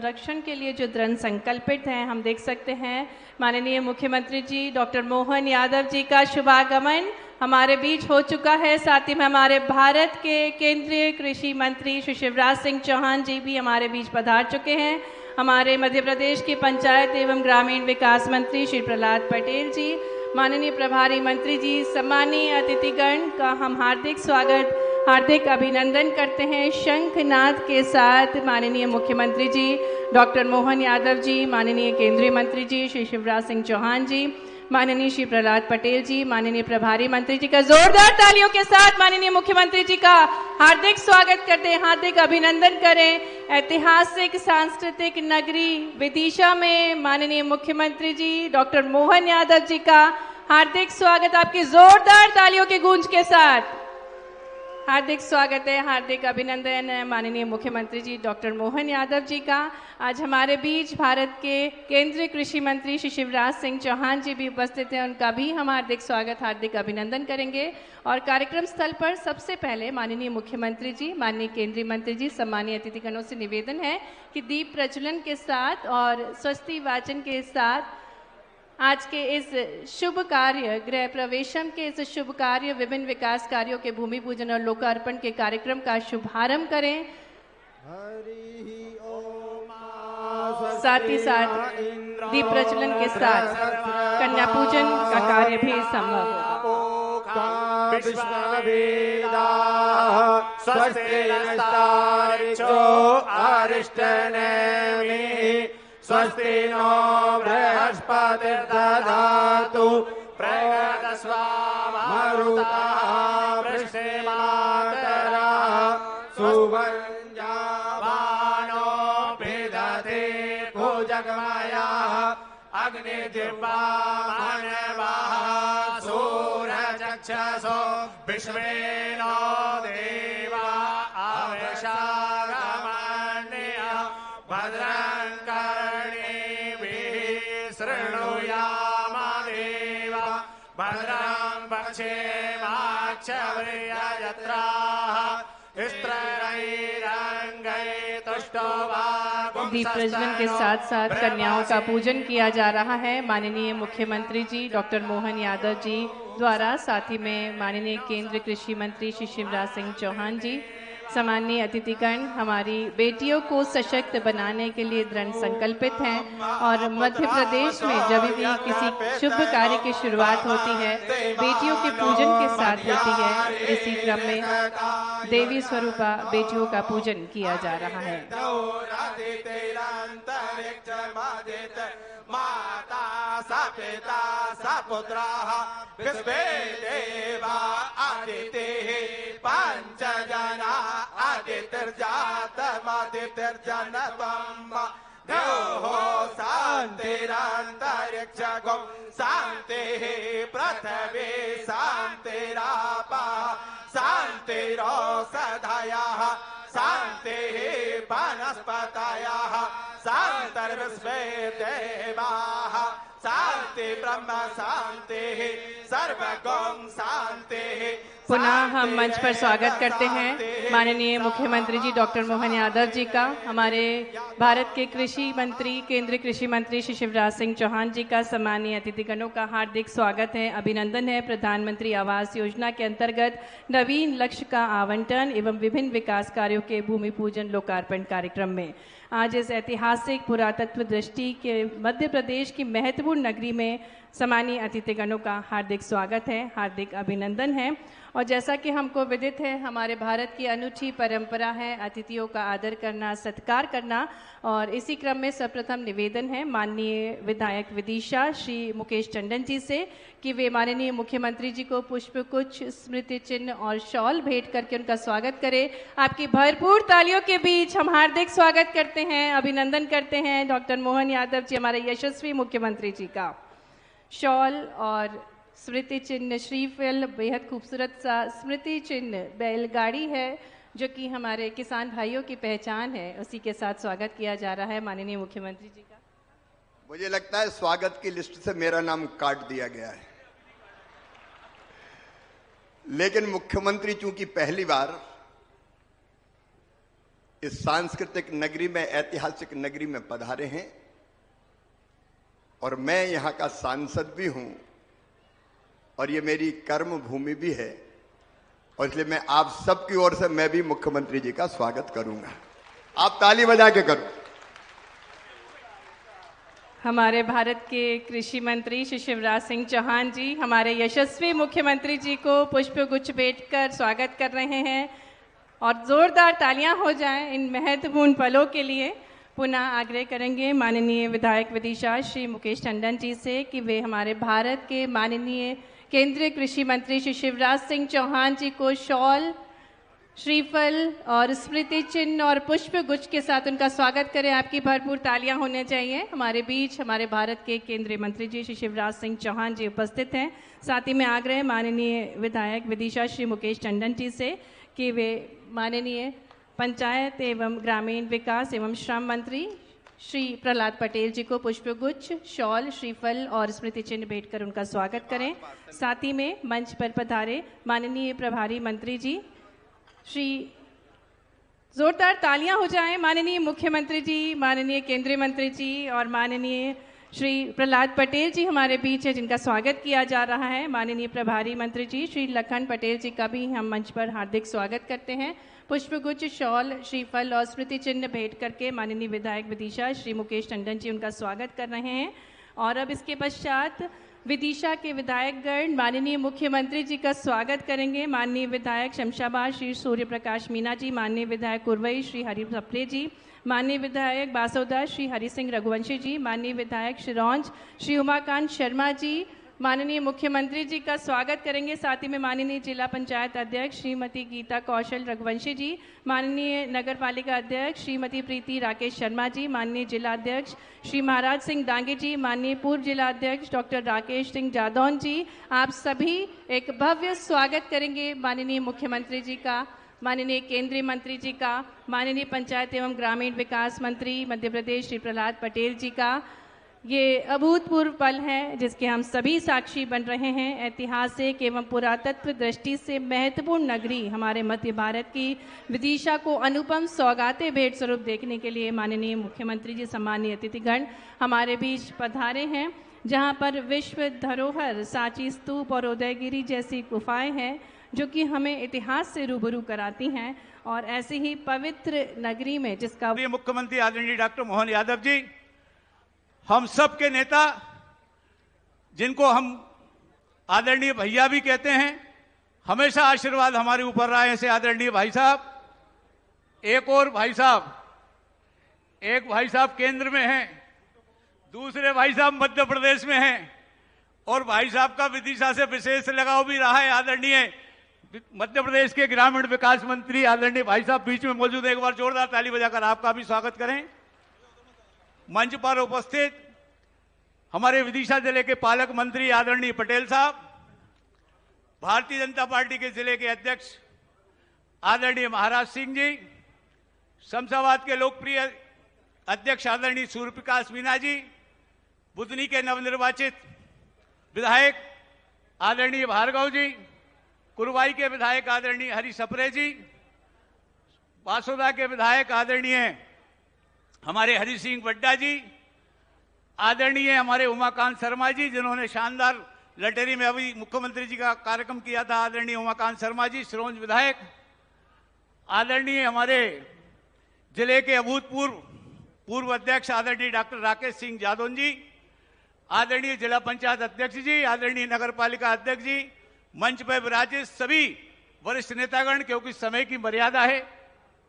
संरक्षण के लिए जो दृढ़ संकल्पित हैं, हम देख सकते हैं माननीय मुख्यमंत्री जी डॉक्टर मोहन यादव जी का शुभागमन हमारे बीच हो चुका है। साथ ही में हमारे भारत के केंद्रीय कृषि मंत्री श्री शिवराज सिंह चौहान जी भी हमारे बीच पधार चुके हैं। हमारे मध्य प्रदेश के पंचायत एवं ग्रामीण विकास मंत्री श्री प्रहलाद पटेल जी, माननीय प्रभारी मंत्री जी, सम्मानीय अतिथिगण का हम हार्दिक अभिनंदन करते हैं। शंखनाद के साथ माननीय मुख्यमंत्री जी डॉक्टर मोहन यादव जी, माननीय केंद्रीय मंत्री जी श्री शिवराज सिंह चौहान जी, माननीय श्री प्रहलाद पटेल जी, माननीय प्रभारी मंत्री जी का जोरदार तालियों के साथ माननीय मुख्यमंत्री जी का हार्दिक स्वागत करते हैं, हार्दिक अभिनंदन करें। ऐतिहासिक सांस्कृतिक नगरी विदिशा में माननीय मुख्यमंत्री जी डॉक्टर मोहन यादव जी का हार्दिक स्वागत, आपकी जोरदार तालियों की गूंज के साथ हार्दिक स्वागत है, हार्दिक अभिनंदन माननीय मुख्यमंत्री जी डॉक्टर मोहन यादव जी का। आज हमारे बीच भारत के केंद्रीय कृषि मंत्री श्री शिवराज सिंह चौहान जी भी उपस्थित हैं, उनका भी हम हार्दिक स्वागत, हार्दिक अभिनंदन करेंगे। और कार्यक्रम स्थल पर सबसे पहले माननीय मुख्यमंत्री जी, माननीय केंद्रीय मंत्री जी, सम्मानीय अतिथिगणों से निवेदन है कि दीप प्रज्वलन के साथ और स्वस्ति वाचन के साथ आज के इस शुभ कार्य गृह प्रवेशम के इस शुभ कार्य विभिन्न विकास कार्यों के भूमि पूजन और लोकार्पण के कार्यक्रम का शुभारंभ करें। साथ ही साथ दीप प्रज्वलन के साथ कन्या पूजन का कार्य भी संभव होगा। स्वस्ति नो बृहस्पतिर्दधातु प्रगतस्वामरुतः वृष्टिमातरः सुवञ्जावानो पिदते भुजगमयः अग्निजिह्वामनवः सूरचक्षसो विश्वेनो देवा अवशागमन्यः भद्रं भद्रं पक्षेमाक्षव्रियजत्राः दीप प्रज्वलन के साथ साथ कन्याओं का पूजन किया जा रहा है माननीय मुख्यमंत्री जी डॉक्टर मोहन यादव जी द्वारा। साथ ही में माननीय केंद्रीय कृषि मंत्री श्री शिवराज सिंह चौहान जी, सम्मानीय अतिथिगण हमारी बेटियों को सशक्त बनाने के लिए दृढ़ संकल्पित हैं और मध्य प्रदेश में जब भी किसी शुभ कार्य की शुरुआत होती है बेटियों के पूजन के साथ होती है। इसी क्रम में देवी स्वरूपा बेटियों का पूजन किया जा रहा है। माता सा पिता सा पुत्राः विश्वे देवा आदित्यः पंचजना आदित्यर्जातमदित्यर्जनतम् द्योः शान्तिरन्तरिक्षगो शान्तिः पृथिवी शान्तिरापः शान्तिरोषधयः शान्तिः वनस्पतयः शान्तिर्विश्वे देवाः शान्ति ब्रह्म शान्तिः सर्वगं शान्तिः। पुनः हम मंच पर स्वागत करते हैं माननीय मुख्यमंत्री जी डॉक्टर मोहन यादव जी का। हमारे भारत के कृषि मंत्री केंद्रीय कृषि मंत्री श्री शिवराज सिंह चौहान जी का सम्मानीय अतिथिगणों का हार्दिक स्वागत है, अभिनंदन है। प्रधानमंत्री आवास योजना के अंतर्गत नवीन लक्ष्य का आवंटन एवं विभिन्न विकास कार्यों के भूमि पूजन लोकार्पण कार्यक्रम में आज इस ऐतिहासिक पुरातत्व दृष्टि के मध्य प्रदेश की महत्वपूर्ण नगरी में सम्मानीय अतिथिगणों का हार्दिक स्वागत है, हार्दिक अभिनंदन है। और जैसा कि हमको विदित है हमारे भारत की अनूठी परंपरा है अतिथियों का आदर करना, सत्कार करना। और इसी क्रम में सर्वप्रथम निवेदन है माननीय विधायक विदिशा श्री मुकेश टंडन जी से कि वे माननीय मुख्यमंत्री जी को पुष्पगुच्छ, स्मृति चिन्ह और शॉल भेंट करके उनका स्वागत करें। आपकी भरपूर तालियों के बीच हम हार्दिक स्वागत करते हैं, अभिनंदन करते हैं डॉक्टर मोहन यादव जी हमारे यशस्वी मुख्यमंत्री जी का। शॉल और स्मृति चिन्ह श्रीफल बेहद खूबसूरत सा स्मृति चिन्ह बैलगाड़ी है जो कि हमारे किसान भाइयों की पहचान है, उसी के साथ स्वागत किया जा रहा है माननीय मुख्यमंत्री जी का। मुझे लगता है स्वागत की लिस्ट से मेरा नाम काट दिया गया है, लेकिन मुख्यमंत्री चूंकि पहली बार इस सांस्कृतिक नगरी में, ऐतिहासिक नगरी में पधारे हैं और मैं यहां का सांसद भी हूं और ये मेरी कर्म भूमि भी है और इसलिए मैं आप सबकी ओर से मैं भी मुख्यमंत्री जी का स्वागत करूंगा। आप ताली बजा के करो। हमारे भारत के कृषि मंत्री श्री शिवराज सिंह चौहान जी हमारे यशस्वी मुख्यमंत्री जी को पुष्प गुच्छ भेंट कर स्वागत कर रहे हैं और जोरदार तालियां हो जाएं इन महत्वपूर्ण पलों के लिए। पुनः आग्रह करेंगे माननीय विधायक विदिशा श्री मुकेश टंडन जी से कि वे हमारे भारत के माननीय केंद्रीय कृषि मंत्री श्री शिवराज सिंह चौहान जी को शॉल, श्रीफल और स्मृति चिन्ह और पुष्प गुच्छ के साथ उनका स्वागत करें। आपकी भरपूर तालियां होने चाहिए। हमारे बीच हमारे भारत के केंद्रीय मंत्री जी श्री शिवराज सिंह चौहान जी उपस्थित हैं। साथ ही में आग्रह माननीय विधायक विदिशा श्री मुकेश टंडन जी से कि वे माननीय पंचायत एवं ग्रामीण विकास एवं श्रम मंत्री श्री प्रहलाद पटेल जी को पुष्पगुच्छ, शॉल, श्रीफल और स्मृति चिन्ह भेंट कर उनका स्वागत करें। साथ ही में मंच पर पधारे माननीय प्रभारी मंत्री जी श्री, जोरदार तालियां हो जाएं, माननीय मुख्यमंत्री जी, माननीय केंद्रीय मंत्री जी और माननीय श्री प्रहलाद पटेल जी हमारे बीच है जिनका स्वागत किया जा रहा है। माननीय प्रभारी मंत्री जी श्री लखन पटेल जी का भी हम मंच पर हार्दिक स्वागत करते हैं। पुष्पगुच्छ, शॉल, श्रीफल और स्मृति चिन्ह भेंट करके माननीय विधायक विदिशा श्री मुकेश टंडन जी उनका स्वागत कर रहे हैं। और अब इसके पश्चात विदिशा के विधायकगण माननीय मुख्यमंत्री जी का स्वागत करेंगे। माननीय विधायक शमशाबाद श्री सूर्य प्रकाश मीना जी, माननीय विधायक कुरवई श्री हरि सप्रे जी, माननीय विधायक बासोदा श्री हरि सिंह रघुवंशी जी, माननीय विधायक शिरौंज श्री उमाकांत शर्मा जी माननीय मुख्यमंत्री जी का स्वागत करेंगे। साथ ही में माननीय जिला पंचायत अध्यक्ष श्रीमती गीता कौशल रघुवंशी जी, माननीय नगर पालिका अध्यक्ष श्रीमती प्रीति राकेश शर्मा जी, माननीय जिला अध्यक्ष श्री महाराज सिंह डांगे जी, माननीय पूर्व जिला अध्यक्ष डॉक्टर राकेश सिंह जादौन जी, आप सभी एक भव्य स्वागत करेंगे माननीय मुख्यमंत्री जी का, माननीय केंद्रीय मंत्री जी का, माननीय पंचायत एवं ग्रामीण विकास मंत्री मध्य प्रदेश श्री प्रहलाद पटेल जी का। ये अभूतपूर्व पल है जिसके हम सभी साक्षी बन रहे हैं। ऐतिहासिक एवं पुरातत्व दृष्टि से महत्वपूर्ण नगरी हमारे मध्य भारत की विदिशा को अनुपम सौगातें भेंट स्वरूप देखने के लिए माननीय मुख्यमंत्री जी, सम्मानीय अतिथिगण हमारे बीच पधारे हैं, जहां पर विश्व धरोहर सांची स्तूप और उदयगिरी जैसी गुफाएं हैं जो कि हमें इतिहास से रूबरू कराती हैं। और ऐसी ही पवित्र नगरी में जिसका मुख्यमंत्री आदरणीय डॉक्टर मोहन यादव जी, हम सब के नेता जिनको हम आदरणीय भैया भी कहते हैं, हमेशा आशीर्वाद हमारे ऊपर रहा है। ऐसे आदरणीय भाई साहब, एक और भाई साहब, एक भाई साहब केंद्र में हैं, दूसरे भाई साहब मध्य प्रदेश में हैं और भाई साहब का विदिशा से विशेष लगाव भी रहा है। आदरणीय मध्य प्रदेश के ग्रामीण विकास मंत्री आदरणीय भाई साहब बीच में मौजूद है। एक बार जोरदार ताली बजाकर आपका भी स्वागत करें। मंच पर उपस्थित हमारे विदिशा जिले के पालक मंत्री आदरणीय पटेल साहब, भारतीय जनता पार्टी के जिले के अध्यक्ष आदरणीय महाराज सिंह जी, शमशाबाद के लोकप्रिय अध्यक्ष आदरणीय सूर्य प्रकाश मीना जी, बुधनी के नवनिर्वाचित विधायक आदरणीय भार्गव जी, कुरवाई के विधायक आदरणीय हरि सप्रे जी, बासोदा के विधायक आदरणीय हमारे हरि सिंह वड्डा जी, आदरणीय हमारे उमाकांत शर्मा जी जिन्होंने शानदार लटेरी में अभी मुख्यमंत्री जी का कार्यक्रम किया था, आदरणीय उमाकांत शर्मा जी, सिरोंज विधायक, आदरणीय हमारे जिले के अभूतपूर्व पूर्व अध्यक्ष आदरणीय डॉक्टर राकेश सिंह जादौन जी, आदरणीय जिला पंचायत अध्यक्ष जी, आदरणीय नगर पालिका अध्यक्ष जी, मंच पर विराजित सभी वरिष्ठ नेतागण, क्योंकि समय की मर्यादा है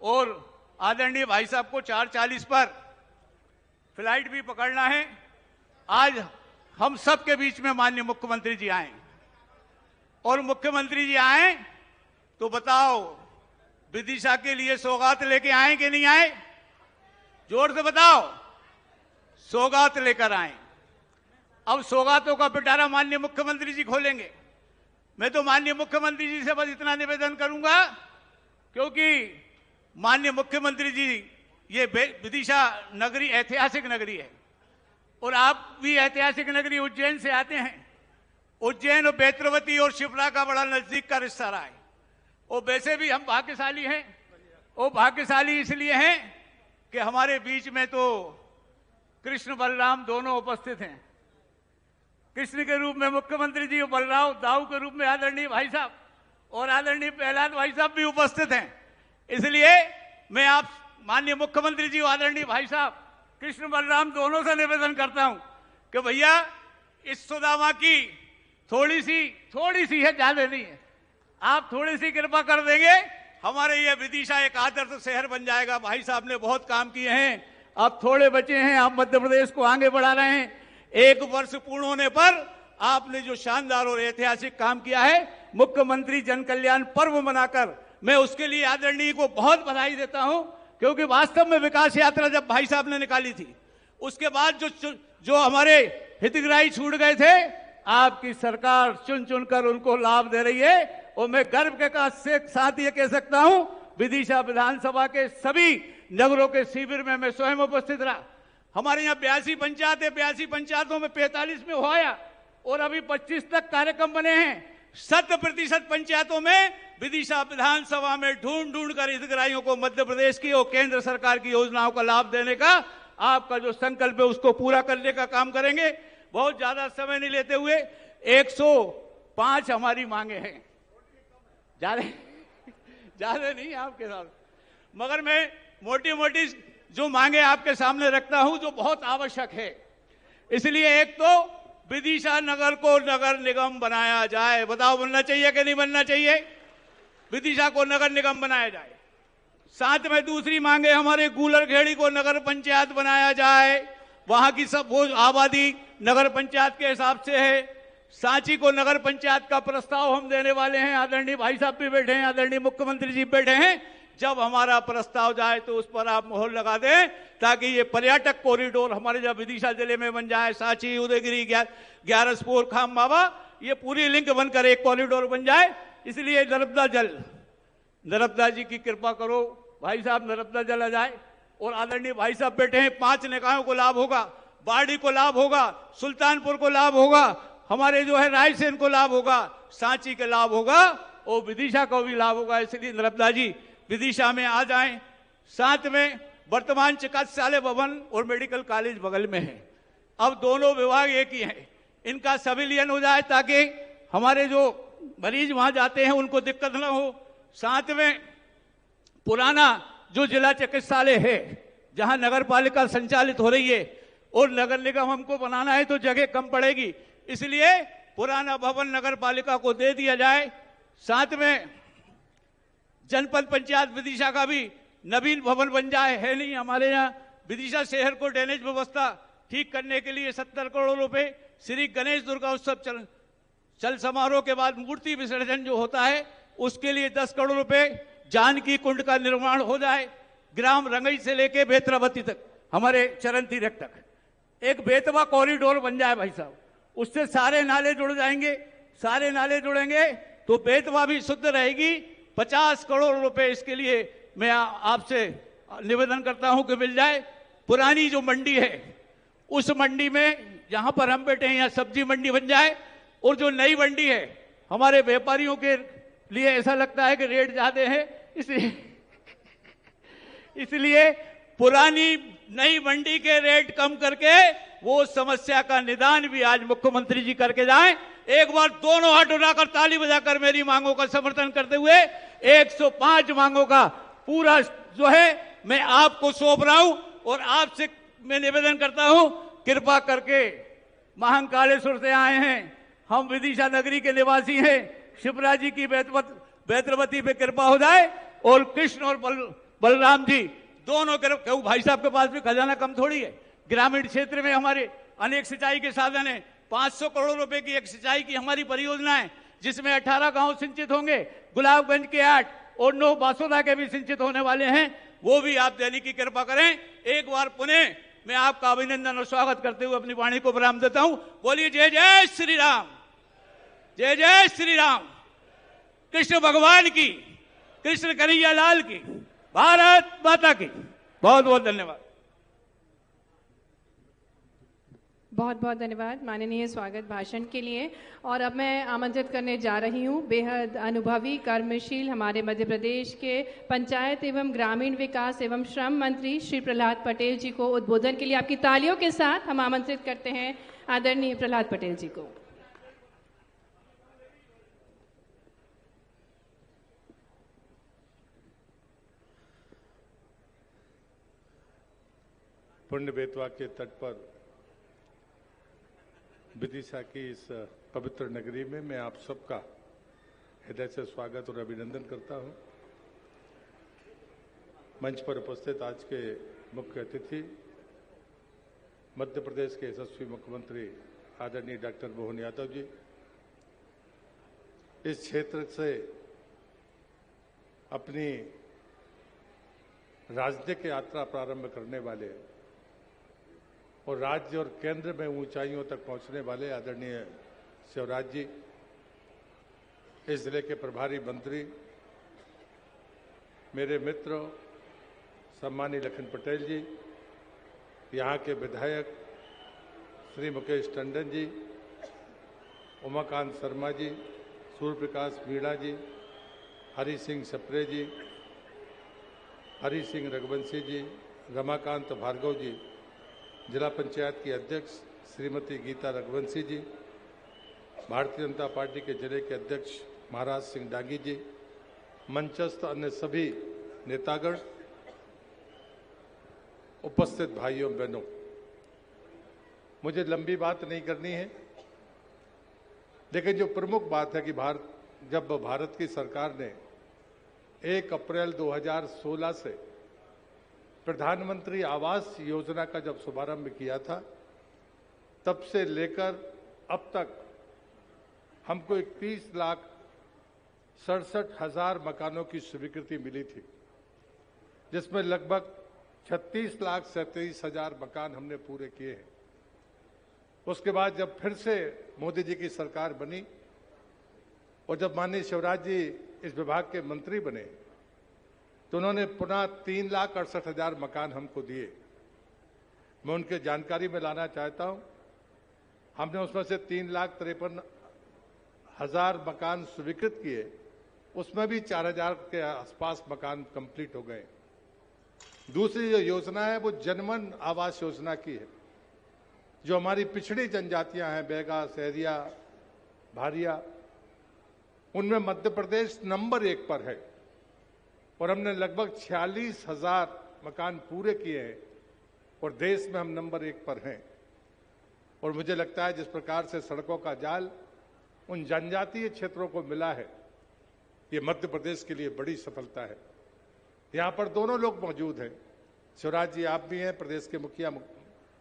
और आदरणीय भाई साहब को 4:40 पर फ्लाइट भी पकड़ना है। आज हम सब के बीच में माननीय मुख्यमंत्री जी आए और मुख्यमंत्री जी आए तो बताओ विदिशा के लिए सौगात लेके आए कि नहीं आए? जोर से बताओ। सौगात लेकर आए। अब सौगातों का पिटारा माननीय मुख्यमंत्री जी खोलेंगे। मैं तो माननीय मुख्यमंत्री जी से बस इतना निवेदन करूंगा, क्योंकि माननीय मुख्यमंत्री जी ये विदिशा नगरी ऐतिहासिक नगरी है और आप भी ऐतिहासिक नगरी उज्जैन से आते हैं। उज्जैन और बेत्रवती और शिप्रा का बड़ा नजदीक का रिश्ता रहा है और वैसे भी हम भाग्यशाली हैं वो भाग्यशाली इसलिए हैं कि हमारे बीच में तो कृष्ण बलराम दोनों उपस्थित हैं। कृष्ण के रूप में मुख्यमंत्री जी, बलराम दाऊ के रूप में आदरणीय भाई साहब और आदरणीय प्रहलाद भाई साहब भी उपस्थित हैं। इसलिए मैं आप माननीय मुख्यमंत्री जी, आदरणीय भाई साहब, कृष्ण बलराम दोनों से निवेदन करता हूं कि भैया इस सुदामा की थोड़ी सी है, ज्यादा नहीं है, आप थोड़ी सी कृपा कर देंगे, हमारे ये विदिशा एक आदर्श शहर बन जाएगा। भाई साहब ने बहुत काम किए हैं, अब थोड़े बचे हैं, आप मध्य प्रदेश को आगे बढ़ा रहे हैं। 1 वर्ष पूर्ण होने पर आपने जो शानदार और ऐतिहासिक काम किया है, मुख्यमंत्री जन कल्याण पर्व मनाकर मैं उसके लिए आदरणीय को बहुत बधाई देता हूं, क्योंकि वास्तव में विकास यात्रा जब भाई साहब ने निकाली थी, उसके बाद जो हमारे हितग्राही छूट गए थे, आपकी सरकार चुन चुनकर उनको लाभ दे रही है। और मैं गर्व के साथ ये कह सकता हूं, विदिशा विधानसभा के सभी नगरों के शिविर में मैं स्वयं उपस्थित रहा। हमारे यहाँ 82 पंचायत है, 82 पंचायतों में 45 में हुआ और अभी 25 तक कार्यक्रम बने हैं। 100% पंचायतों में विदिशा विधानसभा में ढूंढ कर हितग्राहियों को मध्य प्रदेश की और केंद्र सरकार की योजनाओं का लाभ देने का आपका जो संकल्प है उसको पूरा करने का काम करेंगे। बहुत ज्यादा समय नहीं लेते हुए 105 हमारी मांगे हैं, ज्यादा नहीं आपके साथ, मगर मैं मोटी जो मांगे आपके सामने रखता हूं जो बहुत आवश्यक है। इसलिए एक तो विदिशा नगर को नगर निगम बनाया जाए। बताओ बनना चाहिए कि नहीं बनना चाहिए? विदिशा को नगर निगम बनाया जाए। साथ में दूसरी मांगे हमारे गूलरखेड़ी को नगर पंचायत बनाया जाए, वहां की सब वो आबादी नगर पंचायत के हिसाब से है। सांची को नगर पंचायत का प्रस्ताव हम देने वाले हैं, आदरणीय भाई साहब भी बैठे हैं, आदरणीय मुख्यमंत्री जी बैठे हैं। जब हमारा प्रस्ताव जाए तो उस पर आप मोहर लगा दें, ताकि ये पर्यटक कॉरिडोर हमारे जब विदिशा जिले में बन जाए, सांची, उदयगिरी, ग्यारसपुर, खाम बाबा, ये पूरी लिंक बनकर एक कॉरिडोर बन जाए। इसलिए नर्मदा जी की कृपा करो भाई साहब, नर्मदा जल आ जाए। और आदरणीय भाई साहब बैठे हैं, 5 निकायों को लाभ होगा, बाड़ी को लाभ होगा, सुल्तानपुर को लाभ होगा, हमारे जो है रायसेन को लाभ होगा, सांची के लाभ होगा और विदिशा को भी लाभ होगा। इसलिए नर्मदा जी विदिशा में आ जाएं। साथ में वर्तमान चिकित्सालय भवन और मेडिकल कॉलेज बगल में है, अब दोनों विभाग एक ही हैं, इनका संविलियन हो जाए ताकि हमारे जो मरीज वहां जाते हैं उनको दिक्कत ना हो। साथ में पुराना जो जिला चिकित्सालय है जहां नगर पालिका संचालित हो रही है और नगर निगम हमको बनाना है तो जगह कम पड़ेगी, इसलिए पुराना भवन नगर पालिका को दे दिया जाए। साथ में जनपद पंचायत विदिशा का भी नवीन भवन बन जाए, है नहीं हमारे यहाँ। विदिशा शहर को ड्रेनेज व्यवस्था ठीक करने के लिए 70 करोड़ रुपए, श्री गणेश दुर्गा उत्सव चल समारोह के बाद मूर्ति विसर्जन जो होता है उसके लिए 10 करोड़ रुपए, जानकी कुंड का निर्माण हो जाए, ग्राम रंगई से लेके बेतरावती तक, हमारे चरण तीरथ तक एक बेतवा कॉरिडोर बन जाए भाई साहब। उससे सारे नाले जुड़ जाएंगे, सारे नाले जुड़ेंगे तो बेतवा भी शुद्ध रहेगी। 50 करोड़ रुपए इसके लिए मैं आपसे निवेदन करता हूं कि मिल जाए। पुरानी जो मंडी है उस मंडी में जहां पर हम बैठे हैं यहाँ सब्जी मंडी बन जाए, और जो नई मंडी है हमारे व्यापारियों के लिए ऐसा लगता है कि रेट ज्यादा है, इसलिए पुरानी नई मंडी के रेट कम करके वो समस्या का निदान भी आज मुख्यमंत्री जी करके जाएं। एक बार दोनों हाथ उठाकर ताली बजाकर मेरी मांगों का समर्थन करते हुए 105 मांगों का पूरा जो है मैं आपको सौंप रहा हूं। और आपसे मैं निवेदन करता हूं, कृपा करके महाकालेश्वर से आए हैं, हम विदिशा नगरी के निवासी हैं, शिवराज जी की बेतरवती पे कृपा हो जाए और कृष्ण और बलराम जी दोनों क्यों भाई साहब के पास भी खजाना कम थोड़ी है। ग्रामीण क्षेत्र में हमारे अनेक सिंचाई के साधन है, 500 करोड़ रुपए की एक सिंचाई की हमारी परियोजना है जिसमें 18 गांव सिंचित होंगे, गुलाबगंज के 8 और 9 बासोदा के भी सिंचित होने वाले हैं, वो भी आप देने की कृपा करें। एक बार पुनः मैं आपका अभिनंदन और स्वागत करते हुए अपनी वाणी को विराम देता हूं। बोलिए जय जय श्री राम, जय जय श्री राम। कृष्ण भगवान की, कृष्ण कन्हैया लाल की, भारत माता की। बहुत बहुत धन्यवाद। बहुत बहुत धन्यवाद माननीय स्वागत भाषण के लिए। और अब मैं आमंत्रित करने जा रही हूँ बेहद अनुभवी कर्मशील हमारे मध्य प्रदेश के पंचायत एवं ग्रामीण विकास एवं श्रम मंत्री श्री प्रहलाद पटेल जी को उद्बोधन के लिए आपकी तालियों के साथ हम आमंत्रित करते हैं आदरणीय प्रहलाद पटेल जी को। पुण्य बेतवा के तट पर विदिशा की इस पवित्र नगरी में मैं आप सबका हृदय से स्वागत और अभिनंदन करता हूं। मंच पर उपस्थित आज के मुख्य अतिथि मध्य प्रदेश के यशस्वी मुख्यमंत्री आदरणीय डॉक्टर मोहन यादव जी, इस क्षेत्र से अपनी राजनीतिक यात्रा प्रारंभ करने वाले और राज्य और केंद्र में ऊंचाइयों तक पहुंचने वाले आदरणीय शिवराज जी, इस जिले के प्रभारी मंत्री, मेरे मित्र सम्मानीय लखन पटेल जी, यहाँ के विधायक श्री मुकेश टंडन जी, उमाकांत शर्मा जी, सूर्य प्रकाश मीणा जी, हरि सिंह सप्रे जी, हरि सिंह रघुवंशी जी, रमाकांत भार्गव जी, जिला पंचायत की अध्यक्ष श्रीमती गीता रघुवंशी जी, भारतीय जनता पार्टी के जिले के अध्यक्ष महाराज सिंह डांगी जी, मंचस्थ अन्य सभी नेतागण, उपस्थित भाइयों बहनों, मुझे लंबी बात नहीं करनी है, लेकिन जो प्रमुख बात है कि जब भारत की सरकार ने 1 अप्रैल 2016 से प्रधानमंत्री आवास योजना का जब शुभारंभ किया था, तब से लेकर अब तक हमको 31,67,000 मकानों की स्वीकृति मिली थी, जिसमें लगभग 36,37,000 मकान हमने पूरे किए हैं। उसके बाद जब फिर से मोदी जी की सरकार बनी और जब माननीय शिवराज जी इस विभाग के मंत्री बने, तो उन्होंने पुनः 3,68,000 मकान हमको दिए। मैं उनके जानकारी में लाना चाहता हूं, हमने उसमें से 3,53,000 मकान स्वीकृत किए, उसमें भी 4,000 के आसपास मकान कंप्लीट हो गए। दूसरी जो योजना है वो जनमन आवास योजना की है, जो हमारी पिछड़ी जनजातियां हैं, बैगा, सहरिया, भारिया, उनमें मध्य प्रदेश नंबर 1 पर है और हमने लगभग 46,000 मकान पूरे किए हैं और देश में हम नंबर 1 पर हैं। और मुझे लगता है जिस प्रकार से सड़कों का जाल उन जनजातीय क्षेत्रों को मिला है, ये मध्य प्रदेश के लिए बड़ी सफलता है। यहाँ पर दोनों लोग मौजूद हैं, शिवराज जी आप भी हैं, प्रदेश के मुखिया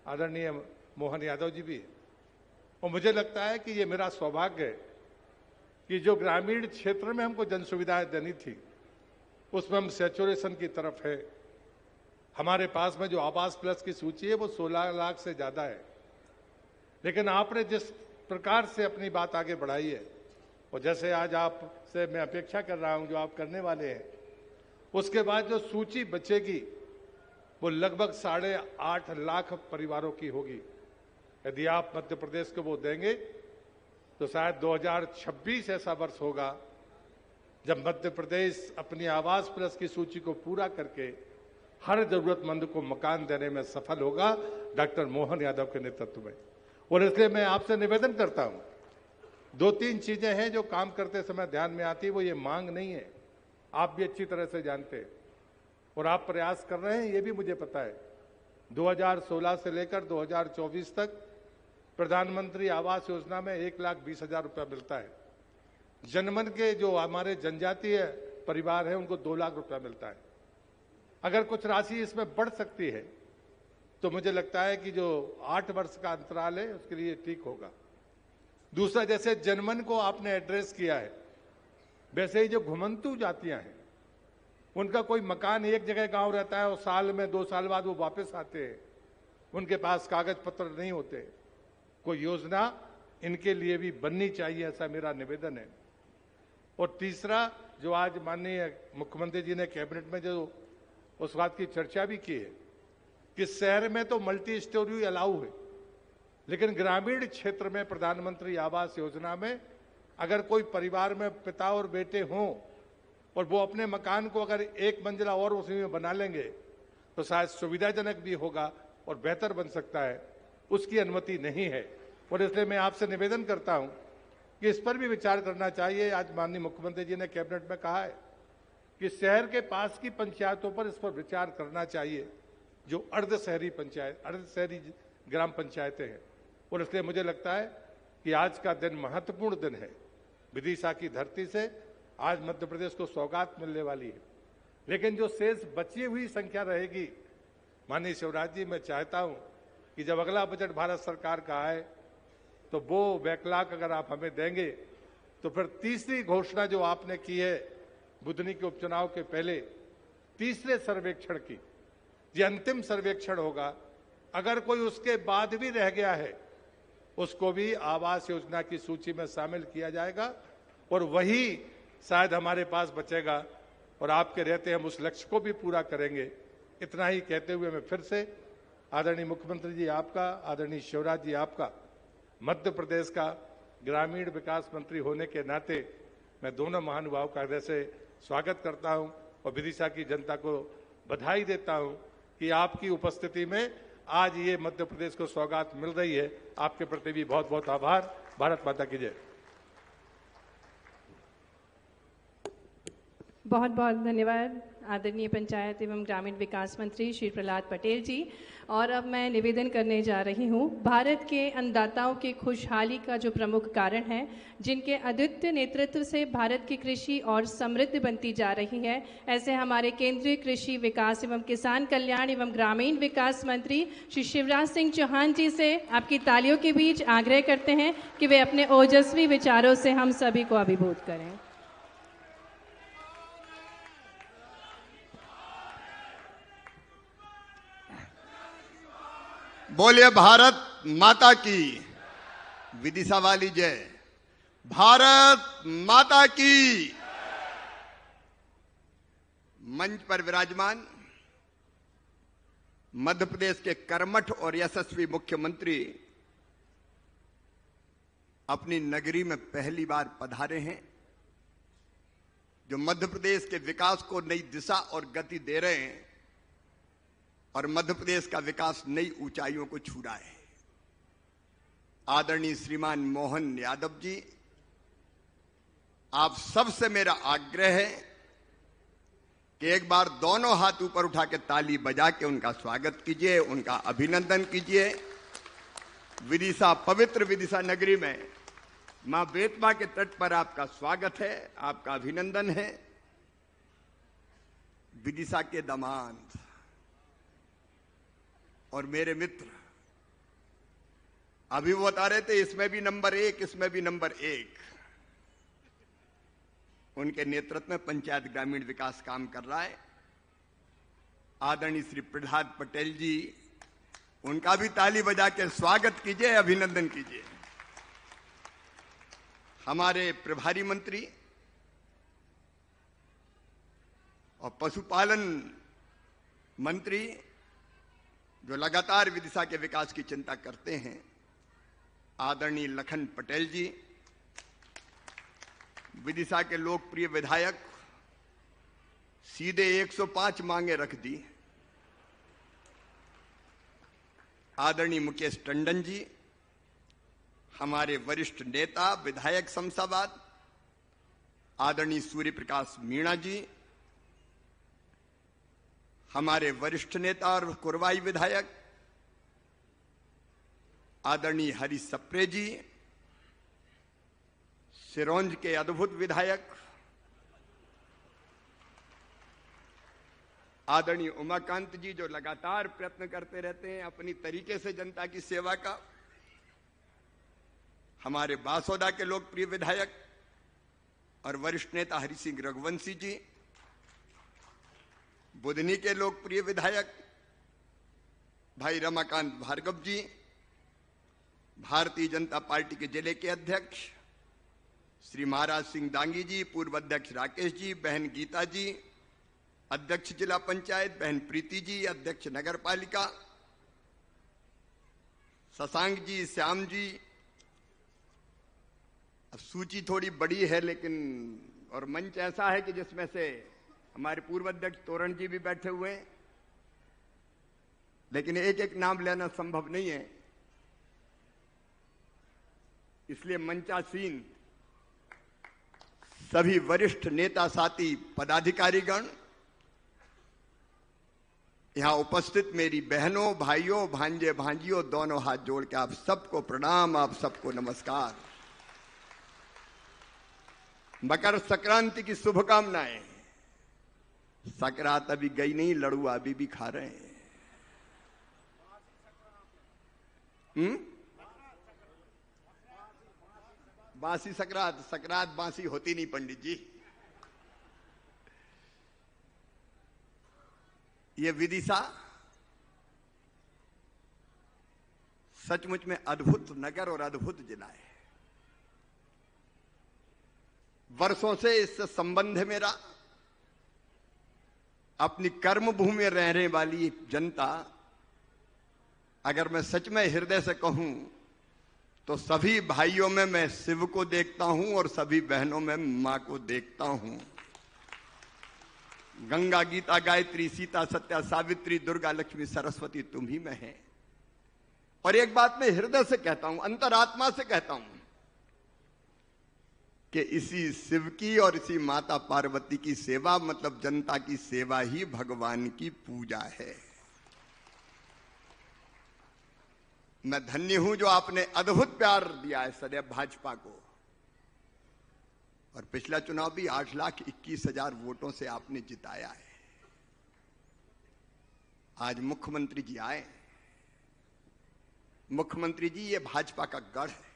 आदरणीय मोहन यादव जी भी हैं। और मुझे लगता है कि ये मेरा सौभाग्य है कि जो ग्रामीण क्षेत्र में हमको जन सुविधाएं देनी थी, उसमें हम सैचुरेशन की तरफ है। हमारे पास में जो आवास प्लस की सूची है वो 16 लाख से ज्यादा है, लेकिन आपने जिस प्रकार से अपनी बात आगे बढ़ाई है और जैसे आज आपसे मैं अपेक्षा कर रहा हूं जो आप करने वाले हैं, उसके बाद जो सूची बचेगी वो लगभग 8.5 लाख परिवारों की होगी। यदि आप मध्य प्रदेश को वो देंगे तो शायद 2026 ऐसा वर्ष होगा जब मध्य प्रदेश अपनी आवास प्लस की सूची को पूरा करके हर जरूरतमंद को मकान देने में सफल होगा डॉक्टर मोहन यादव के नेतृत्व में। और इसलिए मैं आपसे निवेदन करता हूं, 2-3 चीजें हैं जो काम करते समय ध्यान में आती है। वो ये मांग नहीं है, आप भी अच्छी तरह से जानते हैं और आप प्रयास कर रहे हैं, ये भी मुझे पता है। 2016 से लेकर 2024 तक प्रधानमंत्री आवास योजना में 1,20,000 रुपया मिलता है। जनमन के जो हमारे जनजातीय परिवार हैं उनको 2 लाख रुपया मिलता है। अगर कुछ राशि इसमें बढ़ सकती है तो मुझे लगता है कि जो 8 वर्ष का अंतराल है उसके लिए ठीक होगा। दूसरा, जैसे जनमन को आपने एड्रेस किया है, वैसे ही जो घुमंतू जातियां हैं उनका कोई मकान एक जगह गांव रहता है और साल में 2 साल बाद वो वापस आते हैं, उनके पास कागज पत्र नहीं होते। कोई योजना इनके लिए भी बननी चाहिए, ऐसा मेरा निवेदन है। और तीसरा, जो आज माननीय मुख्यमंत्री जी ने कैबिनेट में जो उस बात की चर्चा भी की है कि शहर में तो मल्टी स्टोरी अलाउ है, लेकिन ग्रामीण क्षेत्र में प्रधानमंत्री आवास योजना में अगर कोई परिवार में पिता और बेटे हों और वो अपने मकान को अगर एक मंजिला और उसी में बना लेंगे तो शायद सुविधाजनक भी होगा और बेहतर बन सकता है, उसकी अनुमति नहीं है। और इसलिए मैं आपसे निवेदन करता हूं कि इस पर भी विचार करना चाहिए। आज माननीय मुख्यमंत्री जी ने कैबिनेट में कहा है कि शहर के पास की पंचायतों पर इस पर विचार करना चाहिए, जो अर्ध शहरी ग्राम पंचायतें हैं। और इसलिए मुझे लगता है कि आज का दिन महत्वपूर्ण दिन है। विदिशा की धरती से आज मध्य प्रदेश को सौगात मिलने वाली है, लेकिन जो शेष बची हुई संख्या रहेगी, माननीय शिवराज जी, मैं चाहता हूं कि जब अगला बजट भारत सरकार का आए तो वो बैकलॉग अगर आप हमें देंगे तो फिर तीसरी घोषणा जो आपने की है बुधनी के उपचुनाव के पहले, तीसरे सर्वेक्षण की, ये अंतिम सर्वेक्षण होगा। अगर कोई उसके बाद भी रह गया है उसको भी आवास योजना की सूची में शामिल किया जाएगा और वही शायद हमारे पास बचेगा और आपके रहते हम उस लक्ष्य को भी पूरा करेंगे। इतना ही कहते हुए मैं फिर से आदरणीय मुख्यमंत्री जी आपका, आदरणीय शिवराज जी आपका, मध्य प्रदेश का ग्रामीण विकास मंत्री होने के नाते मैं दोनों महानुभाव का हृदय से स्वागत करता हूं और विदिशा की जनता को बधाई देता हूं कि आपकी उपस्थिति में आज ये मध्य प्रदेश को सौगात मिल रही है। आपके प्रति भी बहुत बहुत आभार। भारत माता की जय। बहुत बहुत धन्यवाद आदरणीय पंचायत एवं ग्रामीण विकास मंत्री श्री प्रहलाद पटेल जी। और अब मैं निवेदन करने जा रही हूँ, भारत के अन्नदाताओं की खुशहाली का जो प्रमुख कारण है, जिनके अद्वितीय नेतृत्व से भारत की कृषि और समृद्ध बनती जा रही है, ऐसे हमारे केंद्रीय कृषि विकास एवं किसान कल्याण एवं ग्रामीण विकास मंत्री श्री शिवराज सिंह चौहान जी से आपकी तालियों के बीच आग्रह करते हैं कि वे अपने ओजस्वी विचारों से हम सभी को अभिभूत करें। बोलिए भारत माता की, विदिशा वाली जय। भारत माता की। मंच पर विराजमान मध्य प्रदेश के कर्मठ और यशस्वी मुख्यमंत्री अपनी नगरी में पहली बार पधारे हैं, जो मध्य प्रदेश के विकास को नई दिशा और गति दे रहे हैं और मध्य प्रदेश का विकास नई ऊंचाइयों को छू रहा है। आदरणीय श्रीमान मोहन यादव जी, आप सबसे मेरा आग्रह है कि एक बार दोनों हाथ ऊपर उठा के ताली बजा के उनका स्वागत कीजिए, उनका अभिनंदन कीजिए। विदिशा, पवित्र विदिशा नगरी में मां बेतवा के तट पर आपका स्वागत है, आपका अभिनंदन है। विदिशा के दामाद और मेरे मित्र अभी वो बता रहे थे इसमें भी नंबर 1, इसमें भी नंबर 1। उनके नेतृत्व में पंचायत ग्रामीण विकास काम कर रहा है। आदरणीय श्री प्रहलाद पटेल जी, उनका भी ताली बजा के स्वागत कीजिए, अभिनंदन कीजिए। हमारे प्रभारी मंत्री और पशुपालन मंत्री जो लगातार विदिशा के विकास की चिंता करते हैं, आदरणीय लखन पटेल जी, विदिशा के लोकप्रिय विधायक, सीधे 105 मांगे रख दी। आदरणीय मुकेश टंडन जी, हमारे वरिष्ठ नेता विधायक शमशाबाद, आदरणीय सूर्य प्रकाश मीणा जी, हमारे वरिष्ठ नेता और कुरवाई विधायक आदरणीय हरि सप्रे जी, सिरोंज के अद्भुत विधायक आदरणीय उमाकांत जी, जो लगातार प्रयत्न करते रहते हैं अपनी तरीके से जनता की सेवा का, हमारे बासोदा के लोकप्रिय विधायक और वरिष्ठ नेता हरि सिंह रघुवंशी जी, बुधनी के लोकप्रिय विधायक भाई रमाकांत भार्गव जी, भारतीय जनता पार्टी के जिले के अध्यक्ष श्री महाराज सिंह दांगी जी, पूर्व अध्यक्ष राकेश जी, बहन गीता जी, अध्यक्ष जिला पंचायत बहन प्रीति जी, अध्यक्ष नगर पालिका शशांक जी, श्याम जी, अब सूची थोड़ी बड़ी है लेकिन, और मंच ऐसा है कि जिसमें से हमारे पूर्व अध्यक्ष तोरण जी भी बैठे हुए हैं, लेकिन एक एक नाम लेना संभव नहीं है, इसलिए मंचासीन सभी वरिष्ठ नेता साथी पदाधिकारीगण, यहां उपस्थित मेरी बहनों, भाइयों, भांजे, भांजियों, दोनों हाथ जोड़ के आप सबको प्रणाम, आप सबको नमस्कार। मकर संक्रांति की शुभकामनाएं। संक्रांत अभी गई नहीं, लड़ुआ अभी भी खा रहे हैं। बासी संक्रांत, संक्रांत बासी होती नहीं पंडित जी। ये विदिशा सचमुच में अद्भुत नगर और अद्भुत जिला है। वर्षों से इससे संबंध है मेरा। अपनी कर्मभूमि में रहने वाली जनता, अगर मैं सच में हृदय से कहूं तो सभी भाइयों में मैं शिव को देखता हूं और सभी बहनों में मां को देखता हूं। गंगा, गीता, गायत्री, सीता, सत्या, सावित्री, दुर्गा, लक्ष्मी, सरस्वती तुम ही में है। और एक बात मैं हृदय से कहता हूं, अंतरात्मा से कहता हूं कि इसी शिव की और इसी माता पार्वती की सेवा, मतलब जनता की सेवा ही भगवान की पूजा है। मैं धन्य हूं जो आपने अद्भुत प्यार दिया है सदैव भाजपा को। और पिछला चुनाव भी 8,21,000 वोटों से आपने जिताया है। आज मुख्यमंत्री जी आए। मुख्यमंत्री जी, ये भाजपा का गढ़ है।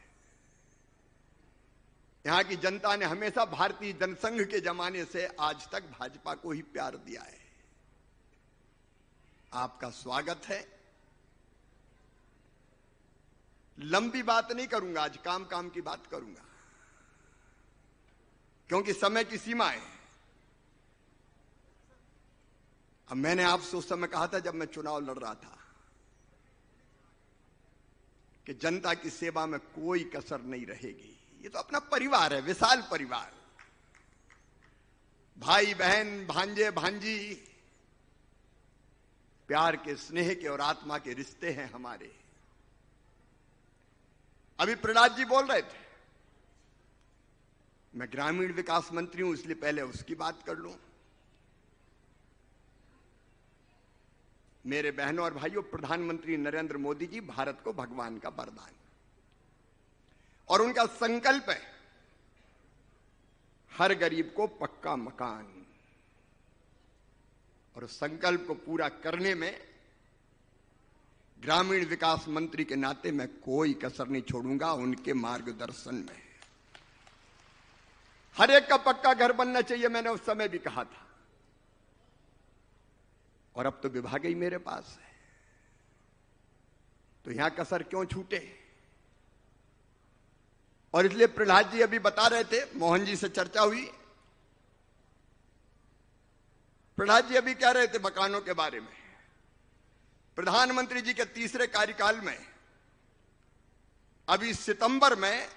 यहां की जनता ने हमेशा भारतीय जनसंघ के जमाने से आज तक भाजपा को ही प्यार दिया है। आपका स्वागत है। लंबी बात नहीं करूंगा, आज काम काम की बात करूंगा, क्योंकि समय की सीमा है। अब मैंने आपसे उस समय कहा था जब मैं चुनाव लड़ रहा था कि जनता की सेवा में कोई कसर नहीं रहेगी। ये तो अपना परिवार है, विशाल परिवार, भाई बहन, भांजे भांजी, प्यार के, स्नेह के और आत्मा के रिश्ते हैं हमारे। अभी प्रहलाद जी बोल रहे थे, मैं ग्रामीण विकास मंत्री हूं इसलिए पहले उसकी बात कर लूं। मेरे बहनों और भाइयों, प्रधानमंत्री नरेंद्र मोदी जी भारत को भगवान का वरदान, और उनका संकल्प है हर गरीब को पक्का मकान। और उस संकल्प को पूरा करने में ग्रामीण विकास मंत्री के नाते मैं कोई कसर नहीं छोड़ूंगा उनके मार्गदर्शन में। हर एक का पक्का घर बनना चाहिए, मैंने उस समय भी कहा था। और अब तो विभाग ही मेरे पास है, तो यहां कसर क्यों छूटे। और इसलिए प्रहलाद जी अभी बता रहे थे, मोहन जी से चर्चा हुई, प्रहलाद जी अभी कह रहे थे मकानों के बारे में। प्रधानमंत्री जी के तीसरे कार्यकाल में अभी सितंबर में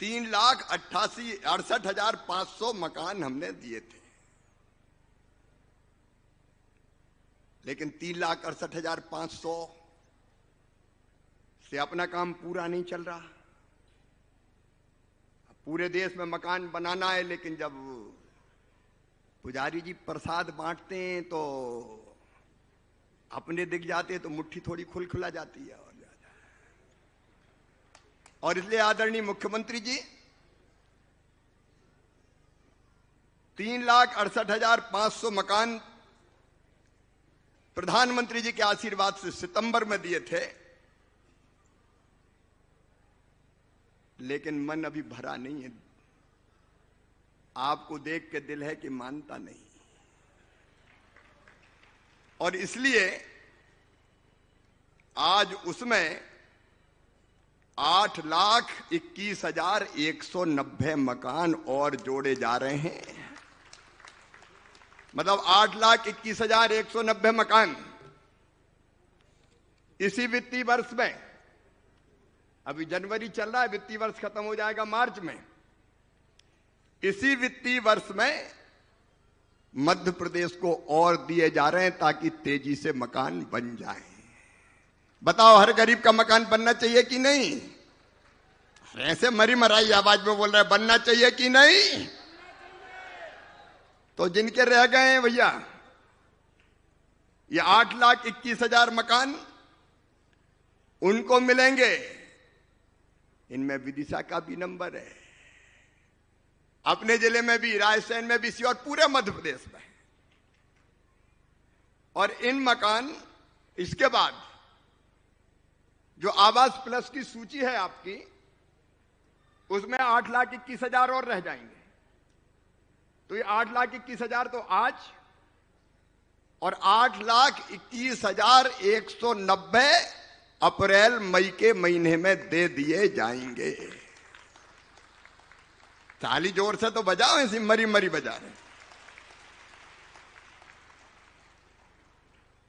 3,68,500 मकान हमने दिए थे, लेकिन 3,68,500 से अपना काम पूरा नहीं चल रहा। पूरे देश में मकान बनाना है, लेकिन जब पुजारी जी प्रसाद बांटते हैं तो अपने दिख जाते हैं तो मुट्ठी थोड़ी खुला जाती है। और इसलिए आदरणीय मुख्यमंत्री जी 3,68,500 मकान प्रधानमंत्री जी के आशीर्वाद से सितंबर में दिए थे, लेकिन मन अभी भरा नहीं है। आपको देख के दिल है कि मानता नहीं, और इसलिए आज उसमें 8,21,190 मकान और जोड़े जा रहे हैं। मतलब 8,21,190 मकान इसी वित्तीय वर्ष में, अभी जनवरी चल रहा है, वित्तीय वर्ष खत्म हो जाएगा मार्च में, इसी वित्तीय वर्ष में मध्य प्रदेश को और दिए जा रहे हैं ताकि तेजी से मकान बन जाएं। बताओ, हर गरीब का मकान बनना चाहिए कि नहीं? ऐसे मरी मराई आवाज में बोल रहे हैं बनना चाहिए कि नहीं? तो जिनके रह गए हैं भैया, ये 8,21,000 मकान उनको मिलेंगे। इनमें विदिशा का भी नंबर है, अपने जिले में भी, रायसेन में भी, और पूरे मध्य प्रदेश में। और इन मकान, इसके बाद जो आवास प्लस की सूची है आपकी, उसमें 8,21,000 और रह जाएंगे। तो ये 8,21,000 तो आज, और 8,21,190 अप्रैल मई के महीने में दे दिए जाएंगे। ताली जोर से तो बजाओ, ऐसी मरी मरी बजा रहे।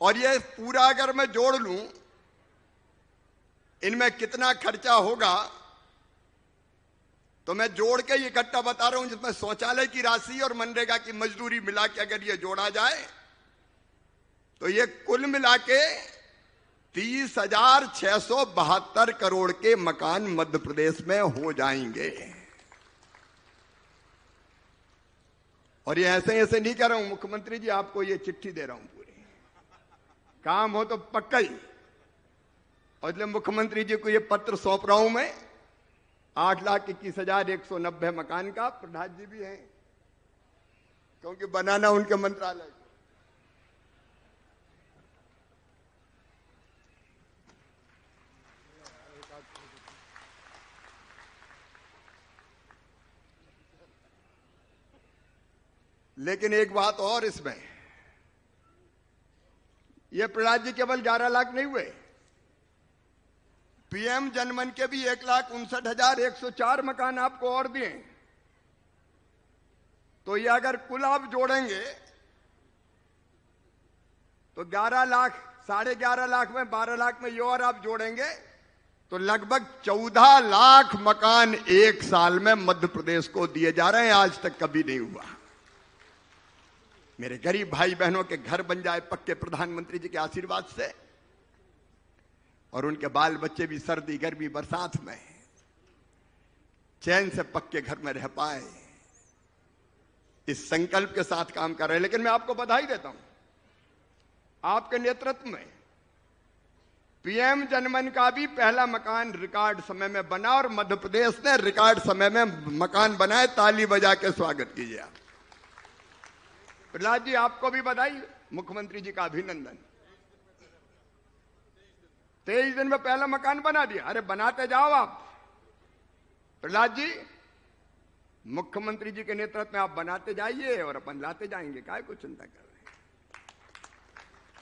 और ये पूरा अगर मैं जोड़ लूं, इनमें कितना खर्चा होगा, तो मैं जोड़ के ये इकट्ठा बता रहा हूं, जिसमें शौचालय की राशि और मनरेगा की मजदूरी मिला के अगर ये जोड़ा जाए तो ये कुल मिला के 30,672 करोड़ के मकान मध्य प्रदेश में हो जाएंगे। और ये ऐसे ऐसे नहीं कर रहा हूं मुख्यमंत्री जी, आपको ये चिट्ठी दे रहा हूं पूरी, काम हो तो पक्का ही। और इसलिए मुख्यमंत्री जी को ये पत्र सौंप रहा हूं मैं, 8,21,190 मकान का। प्रधान जी भी हैं, क्योंकि बनाना उनके मंत्रालय। लेकिन एक बात और इसमें, ये प्रहलाद जी केवल 11 लाख नहीं हुए, पीएम जनमन के भी 1,59,104 मकान आपको और दिए। तो ये अगर कुल आप जोड़ेंगे तो 11 लाख, 11.5 लाख में 12 लाख में ये और आप जोड़ेंगे तो लगभग 14 लाख मकान एक साल में मध्य प्रदेश को दिए जा रहे हैं। आज तक कभी नहीं हुआ। मेरे गरीब भाई बहनों के घर बन जाए पक्के प्रधानमंत्री जी के आशीर्वाद से, और उनके बाल बच्चे भी सर्दी गर्मी बरसात में चैन से पक्के घर में रह पाए, इस संकल्प के साथ काम कर रहे हैं। लेकिन मैं आपको बधाई देता हूं, आपके नेतृत्व में पीएम जनमन का भी पहला मकान रिकॉर्ड समय में बना, और मध्य प्रदेश ने रिकॉर्ड समय में मकान बनाए। ताली बजा के स्वागत कीजिए आप। प्रहलाद जी, आपको भी बधाई, मुख्यमंत्री जी का अभिनंदन। 23 दिन में पहला मकान बना दिया। अरे बनाते जाओ आप प्रहलाद जी, मुख्यमंत्री जी के नेतृत्व में आप बनाते जाइए और अपन लाते जाएंगे। काय को चिंता कर रहे हैं,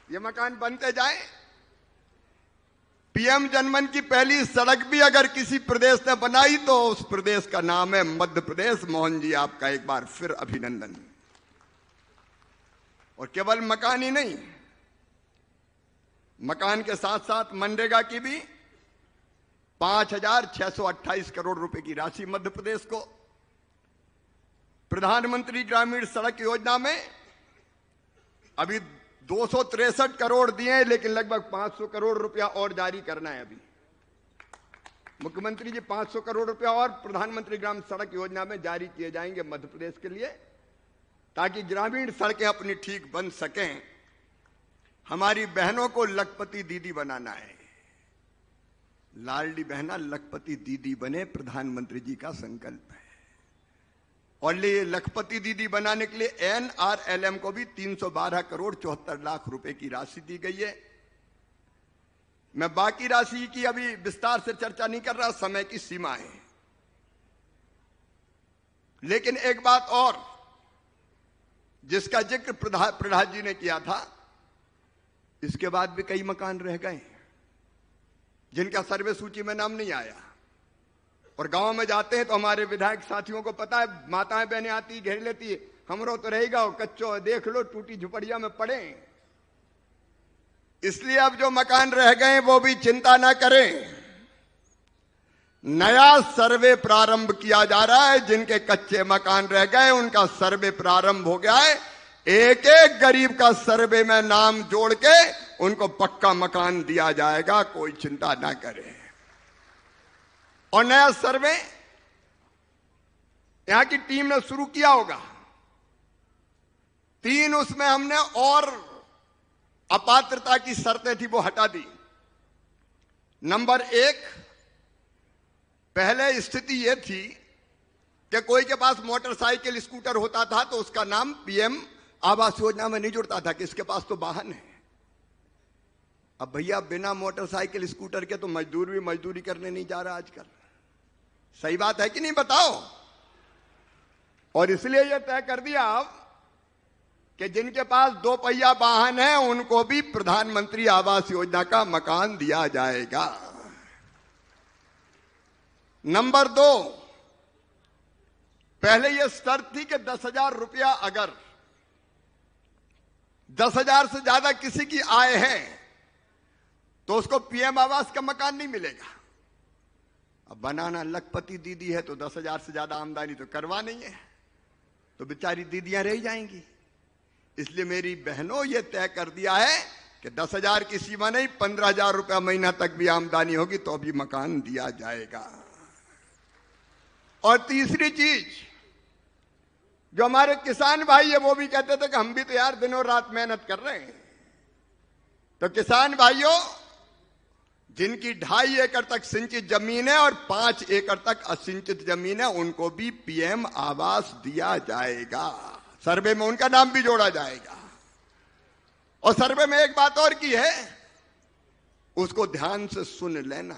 ये मकान बनते जाए। पीएम जनमन की पहली सड़क भी अगर किसी प्रदेश ने बनाई तो उस प्रदेश का नाम है मध्य प्रदेश। मोहन जी, आपका एक बार फिर अभिनंदन। और केवल मकान ही नहीं, मकान के साथ साथ मनरेगा की भी 5,628 करोड़ रुपए की राशि मध्य प्रदेश को। प्रधानमंत्री ग्रामीण सड़क योजना में अभी 263 करोड़ दिए, लेकिन लगभग 500 करोड़ रुपया और जारी करना है। अभी मुख्यमंत्री जी 500 करोड़ रुपया और प्रधानमंत्री ग्राम सड़क योजना में जारी किए जाएंगे मध्य प्रदेश के लिए, ताकि ग्रामीण सड़कें अपनी ठीक बन सकें। हमारी बहनों को लखपति दीदी बनाना है। लाडली बहना लखपति दीदी बने, प्रधानमंत्री जी का संकल्प है। और ये लखपति दीदी बनाने के लिए एनआरएलएम को भी 312 करोड़ 74 लाख रुपए की राशि दी गई है। मैं बाकी राशि की अभी विस्तार से चर्चा नहीं कर रहा, समय की सीमा है। लेकिन एक बात और जिसका जिक्र प्रहलाद जी ने किया था, इसके बाद भी कई मकान रह गए जिनका सर्वे सूची में नाम नहीं आया। और गांव में जाते हैं तो हमारे विधायक साथियों को पता है, माताएं बहनें आती घेर लेती है, हमरो तो रहेगा कच्चो, देख लो टूटी झुपड़िया में पड़े। इसलिए अब जो मकान रह गए वो भी चिंता ना करें, नया सर्वे प्रारंभ किया जा रहा है। जिनके कच्चे मकान रह गए उनका सर्वे प्रारंभ हो गया है। एक एक गरीब का सर्वे में नाम जोड़ के उनको पक्का मकान दिया जाएगा, कोई चिंता ना करे। और नया सर्वे यहां की टीम ने शुरू किया होगा। 3 उसमें हमने और अपात्रता की शर्तें थी वो हटा दी। नंबर 1, पहले स्थिति यह थी कि कोई के पास मोटरसाइकिल स्कूटर होता था तो उसका नाम पीएम आवास योजना में नहीं जुड़ता था कि इसके पास तो वाहन है। अब भैया बिना मोटरसाइकिल स्कूटर के तो मजदूर भी मजदूरी करने नहीं जा रहा आजकल। सही बात है कि नहीं, बताओ। और इसलिए यह तय कर दिया अब कि जिनके पास 2 पहिया वाहन है उनको भी प्रधानमंत्री आवास योजना का मकान दिया जाएगा। नंबर 2, पहले यह शर्त थी कि 10,000 रुपया, अगर 10,000 से ज्यादा किसी की आय है तो उसको पीएम आवास का मकान नहीं मिलेगा। अब बनाना लखपति दीदी है तो 10,000 से ज्यादा आमदनी तो करवा नहीं है, तो बेचारी दीदियां रह जाएंगी। इसलिए मेरी बहनों ये तय कर दिया है कि 10,000 की सीमा नहीं, 15,000 रुपया महीना तक भी आमदनी होगी तो अभी मकान दिया जाएगा। और तीसरी चीज, जो हमारे किसान भाई है वो भी कहते थे कि हम भी तो यार दिनों रात मेहनत कर रहे हैं, तो किसान भाइयों जिनकी 2.5 एकड़ तक सिंचित जमीन है और 5 एकड़ तक असिंचित जमीन है उनको भी पीएम आवास दिया जाएगा। सर्वे में उनका नाम भी जोड़ा जाएगा। और सर्वे में एक बात और की है, उसको ध्यान से सुन लेना।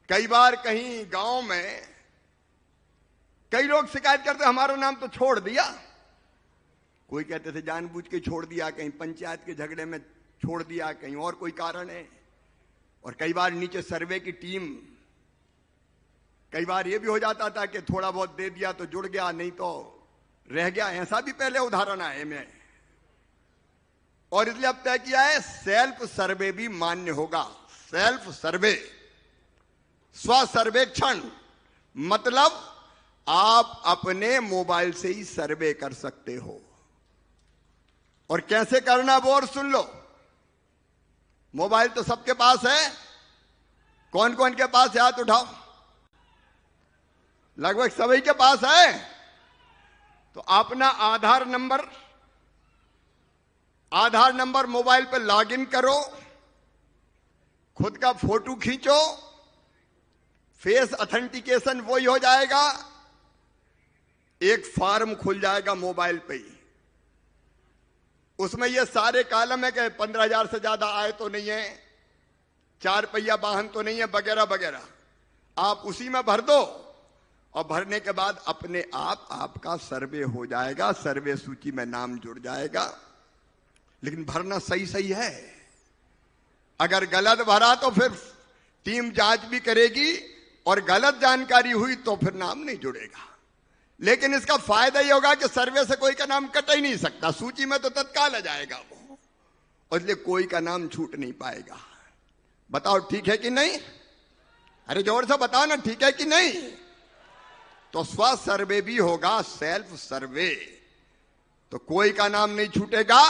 कई बार कहीं गांव में कई लोग शिकायत करते हमारा नाम तो छोड़ दिया। कोई कहते थे जानबूझ के छोड़ दिया, कहीं पंचायत के झगड़े में छोड़ दिया, कहीं और कोई कारण है। और कई बार नीचे सर्वे की टीम, कई बार यह भी हो जाता था कि थोड़ा बहुत दे दिया तो जुड़ गया, नहीं तो रह गया। ऐसा भी पहले उदाहरण आए में। और इसलिए अब तय किया है सेल्फ सर्वे भी मान्य होगा। सेल्फ सर्वे, स्व सर्वेक्षण, मतलब आप अपने मोबाइल से ही सर्वे कर सकते हो। और कैसे करना वो और सुन लो। मोबाइल तो सबके पास है। कौन कौन के पास है हाथ उठाओ। लगभग सभी के पास है। तो अपना आधार नंबर मोबाइल पर लॉगिन करो, खुद का फोटो खींचो, फेस ऑथेंटिकेशन वही हो जाएगा। एक फॉर्म खुल जाएगा मोबाइल पे ही, उसमें ये सारे कॉलम है कि 15,000 से ज्यादा आय तो नहीं है, 4 पहिया वाहन तो नहीं है, वगैरह वगैरह। आप उसी में भर दो और भरने के बाद अपने आप आपका सर्वे हो जाएगा, सर्वे सूची में नाम जुड़ जाएगा। लेकिन भरना सही सही है। अगर गलत भरा तो फिर टीम जांच भी करेगी और गलत जानकारी हुई तो फिर नाम नहीं जुड़ेगा। लेकिन इसका फायदा यह होगा कि सर्वे से कोई का नाम कट ही नहीं सकता, सूची में तो तत्काल आ जाएगा वो, और इसलिए कोई का नाम छूट नहीं पाएगा। बताओ ठीक है कि नहीं? अरे जोर से बताओ ना, ठीक है कि नहीं? तो स्व सर्वे भी होगा, सेल्फ सर्वे, तो कोई का नाम नहीं छूटेगा।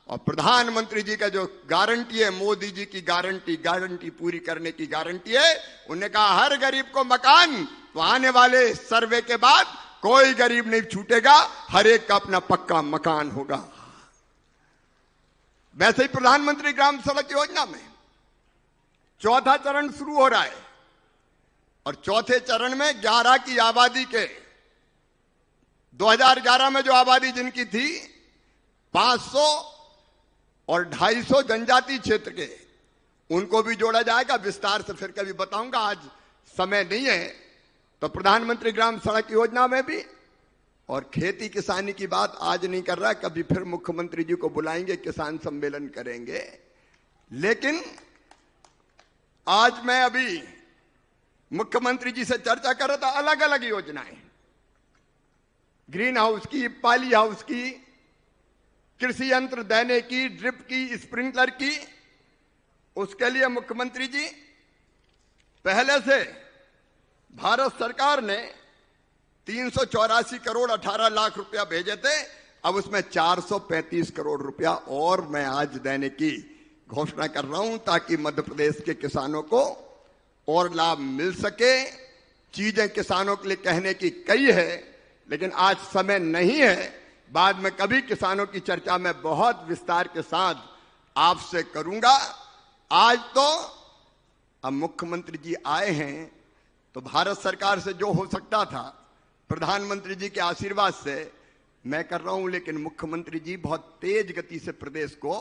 और प्रधानमंत्री जी का जो गारंटी है, मोदी जी की गारंटी पूरी करने की गारंटी है। उन्होंने कहा हर गरीब को मकान, तो आने वाले सर्वे के बाद कोई गरीब नहीं छूटेगा, हर एक का अपना पक्का मकान होगा। वैसे ही प्रधानमंत्री ग्राम सड़क योजना में 4था चरण शुरू हो रहा है और 4थे चरण में 11 की आबादी के, 2011 में जो आबादी जिनकी थी 500 और 250 जनजाति क्षेत्र के, उनको भी जोड़ा जाएगा। विस्तार से फिर कभी बताऊंगा, आज समय नहीं है। तो प्रधानमंत्री ग्राम सड़क योजना में भी, और खेती किसानी की बात आज नहीं कर रहा, कभी फिर मुख्यमंत्री जी को बुलाएंगे, किसान सम्मेलन करेंगे। लेकिन आज मैं अभी मुख्यमंत्री जी से चर्चा कर रहा था, अलग अलग योजनाएं, ग्रीन हाउस की, पाली हाउस की, कृषि यंत्र देने की, ड्रिप की, स्प्रिंकलर की, उसके लिए मुख्यमंत्री जी पहले से भारत सरकार ने 384 करोड़ 18 लाख रुपया भेजे थे। अब उसमें 435 करोड़ रुपया और मैं आज देने की घोषणा कर रहा हूं, ताकि मध्य प्रदेश के किसानों को और लाभ मिल सके। चीजें किसानों के लिए कहने की कई है, लेकिन आज समय नहीं है। बाद में कभी किसानों की चर्चा में बहुत विस्तार के साथ आपसे करूंगा। आज तो अब मुख्यमंत्री जी आए हैं, तो भारत सरकार से जो हो सकता था प्रधानमंत्री जी के आशीर्वाद से मैं कर रहा हूं, लेकिन मुख्यमंत्री जी बहुत तेज गति से प्रदेश को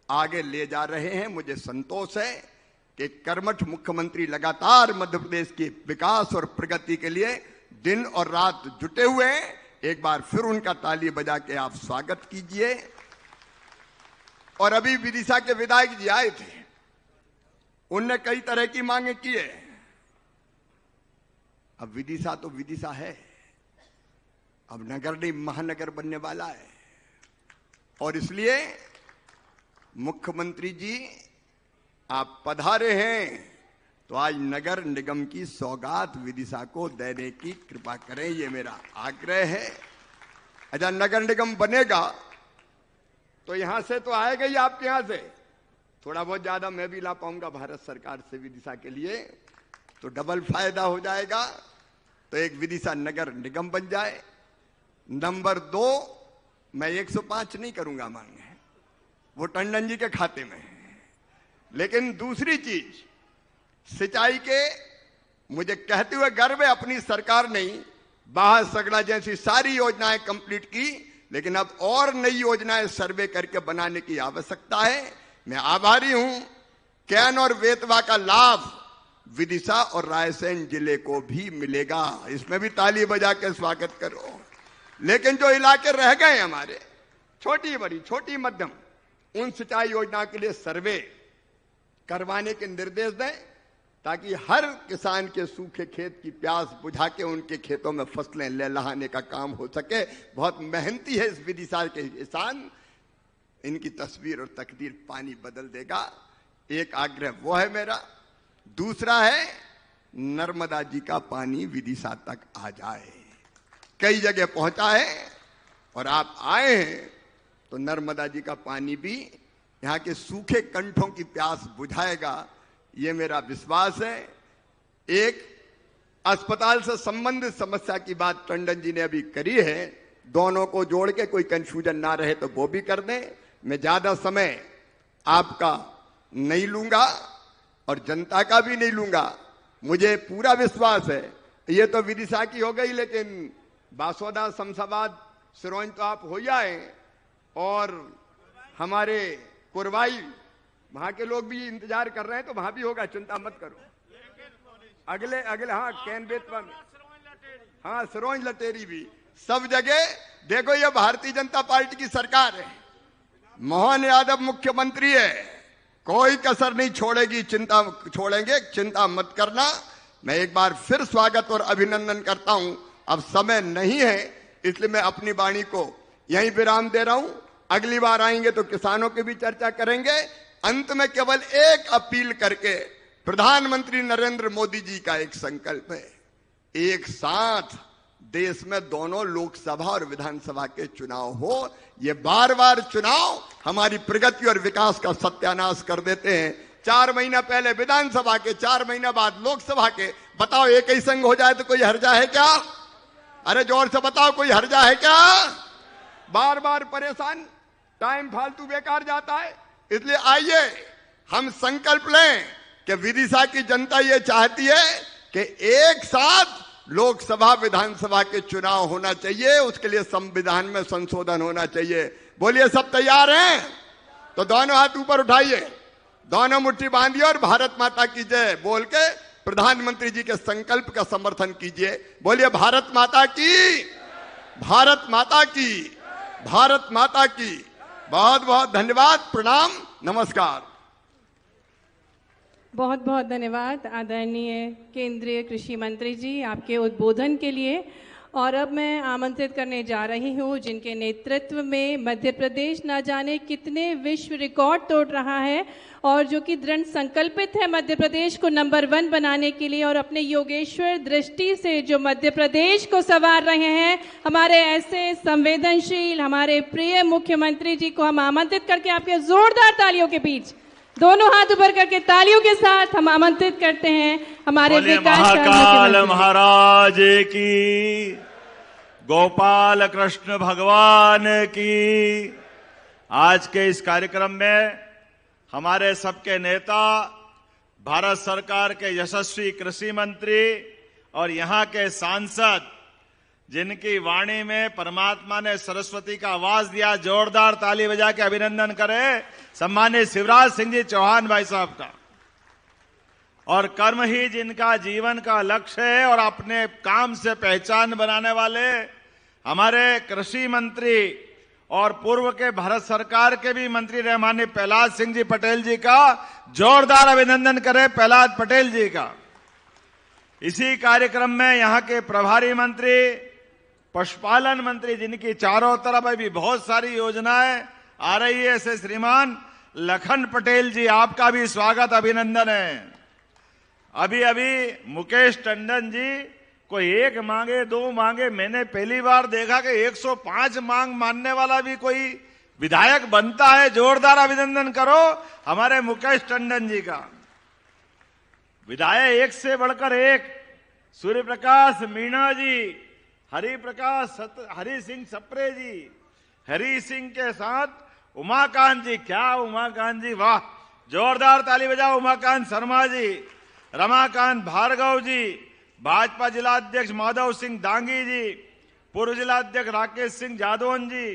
आगे ले जा रहे हैं। मुझे संतोष है कि कर्मठ मुख्यमंत्री लगातार मध्य प्रदेश के विकास और प्रगति के लिए दिन और रात जुटे हुए हैं। एक बार फिर उनका ताली बजा के आप स्वागत कीजिए। और अभी विदिशा के विधायक जी आए थे, उनने कई तरह की मांगे की है। अब विदिशा तो विदिशा है, अब नगर नहीं महानगर बनने वाला है। और इसलिए मुख्यमंत्री जी आप पधारे हैं, तो आज नगर निगम की सौगात विदिशा को देने की कृपा करें, ये मेरा आग्रह है। अच्छा, नगर निगम बनेगा तो यहां से तो आएगा ही, आपके यहां से थोड़ा बहुत ज्यादा मैं भी ला पाऊंगा भारत सरकार से विदिशा के लिए, तो डबल फायदा हो जाएगा। तो एक विदिशा नगर निगम बन जाए। नंबर 2, मैं 105 नहीं करूंगा मांगे, वो टंडन जी के खाते में है। लेकिन दूसरी चीज, सिंचाई के मुझे कहते हुए गर्व है, अपनी सरकार ने बाहर सगड़ा जैसी सारी योजनाएं कंप्लीट की, लेकिन अब और नई योजनाएं सर्वे करके बनाने की आवश्यकता है। मैं आभारी हूं। कैन और बेतवा का लाभ विदिशा और रायसेन जिले को भी मिलेगा, इसमें भी ताली बजा के स्वागत करो। लेकिन जो इलाके रह गए हमारे, छोटी बड़ी छोटी मध्यम, उन सिंचाई योजना के लिए सर्वे करवाने के निर्देश दें, ताकि हर किसान के सूखे खेत की प्यास बुझा के उनके खेतों में फसलें लहलहाने का काम हो सके। बहुत मेहनती है इस विदिशा के किसान, इनकी तस्वीर और तकदीर पानी बदल देगा। एक आग्रह वो है मेरा। दूसरा है, नर्मदा जी का पानी विदिशा तक आ जाए। कई जगह पहुंचा है और आप आए हैं, तो नर्मदा जी का पानी भी यहाँ के सूखे कंठों की प्यास बुझाएगा, ये मेरा विश्वास है। एक अस्पताल से संबंधित समस्या की बात टंडन जी ने अभी करी है, दोनों को जोड़ के कोई कंफ्यूजन ना रहे तो वो भी कर दें। मैं ज्यादा समय आपका नहीं लूंगा और जनता का भी नहीं लूंगा। मुझे पूरा विश्वास है, ये तो विदिशा की हो गई, लेकिन बासोदा, शमशाबाद, सिरोंज तो आप हो जाए, और हमारे कुरवाई वहां के लोग भी इंतजार कर रहे हैं, तो वहां भी होगा, चिंता मत करो। अगले हाँ, कैन बेतवा में, हाँ, सिरोंज लटेरी भी, सब जगह देखो। ये भारतीय जनता पार्टी की सरकार है, मोहन यादव मुख्यमंत्री है, कोई कसर नहीं छोड़ेगी, चिंता मत करना। मैं एक बार फिर स्वागत और अभिनंदन करता हूं। अब समय नहीं है, इसलिए मैं अपनी वाणी को यहीं विराम दे रहा हूं। अगली बार आएंगे तो किसानों की भी चर्चा करेंगे। अंत में केवल एक अपील करके, प्रधानमंत्री नरेंद्र मोदी जी का एक संकल्प है, एक साथ देश में दोनों लोकसभा और विधानसभा के चुनाव हो। ये बार बार चुनाव हमारी प्रगति और विकास का सत्यानाश कर देते हैं। 4 महीना पहले विधानसभा के, 4 महीना बाद लोकसभा के। बताओ, एक ही संग हो जाए तो कोई हर्जा है क्या? अरे जोर से बताओ, कोई हर्जा है क्या? बार बार परेशान, टाइम फालतू बेकार जाता है। इसलिए आइए हम संकल्प लें कि विदिशा की जनता ये चाहती है कि एक साथ लोकसभा विधानसभा के चुनाव होना चाहिए, उसके लिए संविधान में संशोधन होना चाहिए। बोलिए, सब तैयार हैं? तो दोनों हाथ ऊपर उठाइए, दोनों मुट्ठी बांधिए और भारत माता की जय बोल के प्रधानमंत्री जी के संकल्प का समर्थन कीजिए। बोलिए, भारत माता की, भारत माता की, भारत माता की। बहुत बहुत धन्यवाद, प्रणाम, नमस्कार। बहुत बहुत धन्यवाद आदरणीय केंद्रीय कृषि मंत्री जी, आपके उद्बोधन के लिए। और अब मैं आमंत्रित करने जा रही हूँ जिनके नेतृत्व में मध्य प्रदेश ना जाने कितने विश्व रिकॉर्ड तोड़ रहा है और जो कि दृढ़ संकल्पित है मध्य प्रदेश को नंबर 1 बनाने के लिए, और अपने योगेश्वर दृष्टि से जो मध्य प्रदेश को संवार रहे हैं, हमारे ऐसे संवेदनशील हमारे प्रिय मुख्यमंत्री जी को हम आमंत्रित करके आपके जोरदार तालियों के बीच, दोनों हाथ ऊपर करके तालियों के साथ हम आमंत्रित करते हैं हमारे महाकाल महाराज की, गोपाल कृष्ण भगवान की। आज के इस कार्यक्रम में हमारे सबके नेता, भारत सरकार के यशस्वी कृषि मंत्री और यहाँ के सांसद, जिनकी वाणी में परमात्मा ने सरस्वती का आवाज दिया, जोरदार ताली बजा के अभिनंदन करें सम्मानित शिवराज सिंह जी चौहान भाई साहब का। और कर्म ही जिनका जीवन का लक्ष्य है और अपने काम से पहचान बनाने वाले हमारे कृषि मंत्री और पूर्व के भारत सरकार के भी मंत्री रहे माननीय प्रहलाद सिंह जी पटेल जी का जोरदार अभिनंदन करें प्रहलाद पटेल जी का। इसी कार्यक्रम में यहाँ के प्रभारी मंत्री, पशुपालन मंत्री, जिनकी चारों तरफ अभी बहुत सारी योजनाएं आ रही है, ऐसे श्रीमान लखन पटेल जी, आपका भी स्वागत अभिनंदन है। अभी अभी मुकेश टंडन जी कोई 1 मांगे 2 मांगे, मैंने पहली बार देखा कि 105 मांग मानने वाला भी कोई विधायक बनता है। जोरदार अभिनंदन करो हमारे मुकेश टंडन जी का। विधायक एक से बढ़कर एक, सूर्य प्रकाश मीणा जी, हरि सिंह सप्रे जी, हरि सिंह के साथ उमाकांत जी, क्या उमाकांत जी, वाह, जोरदार ताली बजाओ उमाकांत शर्मा जी, रमाकांत भार्गव जी, भाजपा जिला अध्यक्ष माधव सिंह दांगी जी, पूर्व जिला अध्यक्ष राकेश सिंह जादौन जी,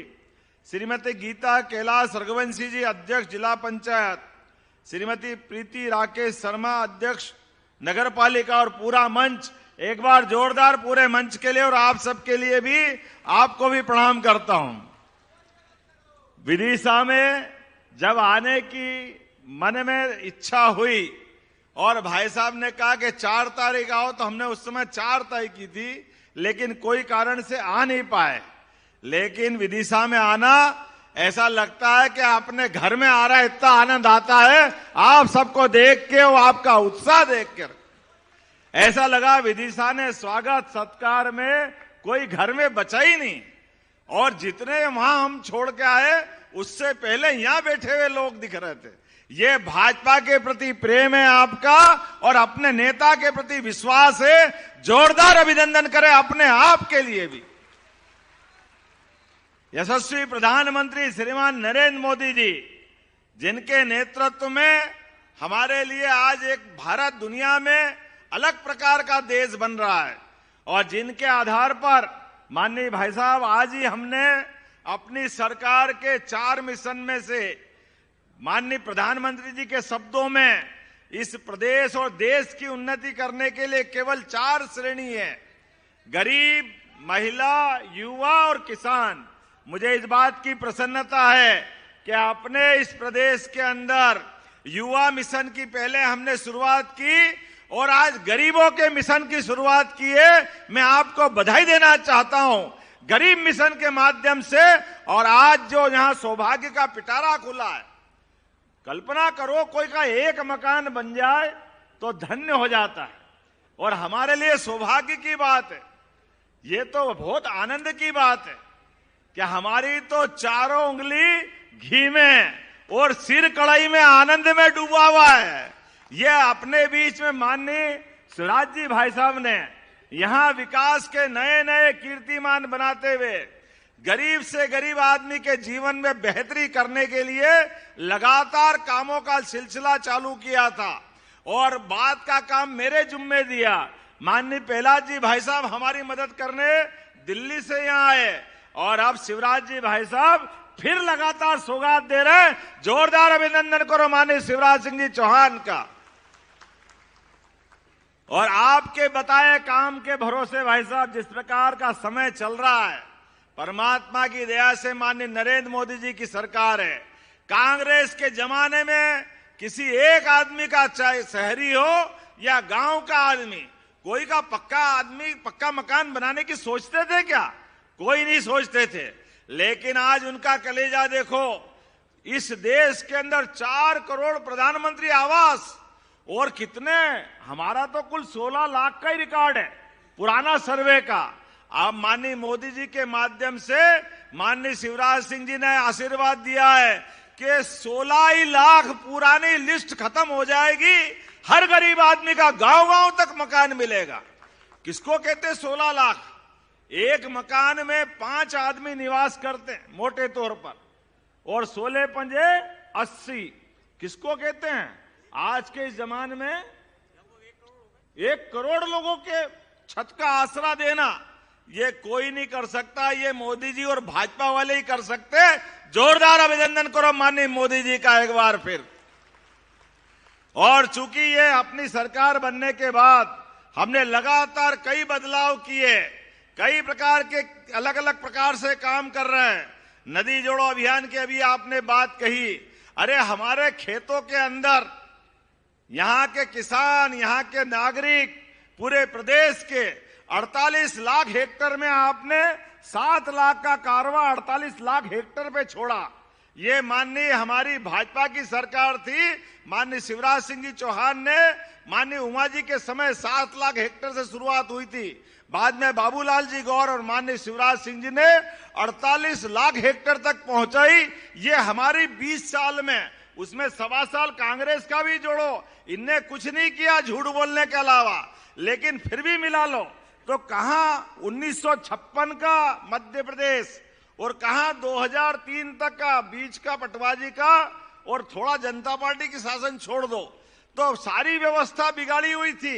श्रीमती गीता कैलाश रघुवंशी जी, अध्यक्ष जिला पंचायत, श्रीमती प्रीति राकेश शर्मा, अध्यक्ष नगर पालिका, और पूरा मंच, एक बार जोरदार पूरे मंच के लिए और आप सबके लिए भी, आपको भी प्रणाम करता हूं। विदिशा में जब आने की मन में इच्छा हुई और भाई साहब ने कहा कि 4 तारीख आओ, तो हमने उस समय 4 तय की थी, लेकिन कोई कारण से आ नहीं पाए। लेकिन विदिशा में आना ऐसा लगता है कि अपने घर में आ रहा है, इतना आनंद आता है आप सबको देख के और आपका उत्साह देख कर। ऐसा लगा विदिशा ने स्वागत सत्कार में कोई घर में बचा ही नहीं, और जितने वहां हम छोड़ के आए उससे पहले यहां बैठे हुए लोग दिख रहे थे। ये भाजपा के प्रति प्रेम है आपका और अपने नेता के प्रति विश्वास है। जोरदार अभिनंदन करें अपने आप के लिए भी। यशस्वी प्रधानमंत्री श्रीमान नरेंद्र मोदी जी, जिनके नेतृत्व में हमारे लिए आज एक भारत दुनिया में अलग प्रकार का देश बन रहा है, और जिनके आधार पर माननीय भाई साहब आज ही हमने अपनी सरकार के 4 मिशन में से माननीय प्रधानमंत्री जी के शब्दों में इस प्रदेश और देश की उन्नति करने के लिए केवल 4 श्रेणी है, गरीब, महिला, युवा और किसान। मुझे इस बात की प्रसन्नता है कि अपने इस प्रदेश के अंदर युवा मिशन की पहले हमने शुरुआत की और आज गरीबों के मिशन की शुरुआत की है। मैं आपको बधाई देना चाहता हूं गरीब मिशन के माध्यम से। और आज जो यहां सौभाग्य का पिटारा खुला है, कल्पना करो कोई का 1 मकान बन जाए तो धन्य हो जाता है, और हमारे लिए सौभाग्य की बात है। ये तो बहुत आनंद की बात है कि हमारी तो चारों उंगली घी में और सिर कढ़ाई में आनंद में डूबा हुआ है। ये अपने बीच में माननीय शिवराज जी भाई साहब ने यहां विकास के नए नए कीर्तिमान बनाते हुए गरीब से गरीब आदमी के जीवन में बेहतरी करने के लिए लगातार कामों का सिलसिला चालू किया था, और बात का काम मेरे जुम्मे दिया। माननीय प्रहलाद जी भाई साहब हमारी मदद करने दिल्ली से यहां आए, और अब शिवराज जी भाई साहब फिर लगातार सौगात दे रहे। जोरदार अभिनंदन करो माननीय शिवराज सिंह जी चौहान का। और आपके बताए काम के भरोसे भाई साहब जिस प्रकार का समय चल रहा है, परमात्मा की दया से माननीय नरेंद्र मोदी जी की सरकार है। कांग्रेस के जमाने में किसी एक आदमी का, चाहे शहरी हो या गांव का आदमी, कोई का पक्का आदमी पक्का मकान बनाने की सोचते थे क्या? कोई नहीं सोचते थे। लेकिन आज उनका कलेजा देखो, इस देश के अंदर 4 करोड़ प्रधानमंत्री आवास और कितने, हमारा तो कुल 16 लाख का ही रिकॉर्ड है पुराना सर्वे का। अब माननीय मोदी जी के माध्यम से माननीय शिवराज सिंह जी ने आशीर्वाद दिया है कि 16 ही लाख पुरानी लिस्ट खत्म हो जाएगी, हर गरीब आदमी का गांव-गांव तक मकान मिलेगा। किसको कहते हैं 16 लाख? एक मकान में 5 आदमी निवास करते हैं मोटे तौर पर, और 16 पंजे 80, किसको कहते हैं? आज के इस जमाने में 1 करोड़ लोगों के छत का आसरा देना, ये कोई नहीं कर सकता, ये मोदी जी और भाजपा वाले ही कर सकते हैं। जोरदार अभिनंदन करो माननीय मोदी जी का एक बार फिर। और चूंकि ये अपनी सरकार बनने के बाद हमने लगातार कई बदलाव किए, कई प्रकार के अलग अलग प्रकार से काम कर रहे हैं। नदी जोड़ो अभियान की अभी आपने बात कही, अरे हमारे खेतों के अंदर यहां के किसान, यहां के नागरिक, पूरे प्रदेश के 48 लाख हेक्टेयर में आपने 7 लाख का कारवा 48 लाख हेक्टेयर पे छोड़ा। ये माननीय हमारी भाजपा की सरकार थी, माननीय शिवराज सिंह जी चौहान ने, माननीय उमा जी के समय 7 लाख हेक्टेयर से शुरुआत हुई थी। बाद में बाबूलाल जी गौर और माननीय शिवराज सिंह जी ने 48 लाख हेक्टेयर तक पहुंचाई। ये हमारी 20 साल में, उसमें 1.25 साल कांग्रेस का भी जोड़ो, इनने कुछ नहीं किया झूठ बोलने के अलावा। लेकिन फिर भी मिला लो तो कहां 1956 का मध्य प्रदेश और कहां 2003 तक का बीच का पटवाजी का, और थोड़ा जनता पार्टी की शासन छोड़ दो तो सारी व्यवस्था बिगाड़ी हुई थी।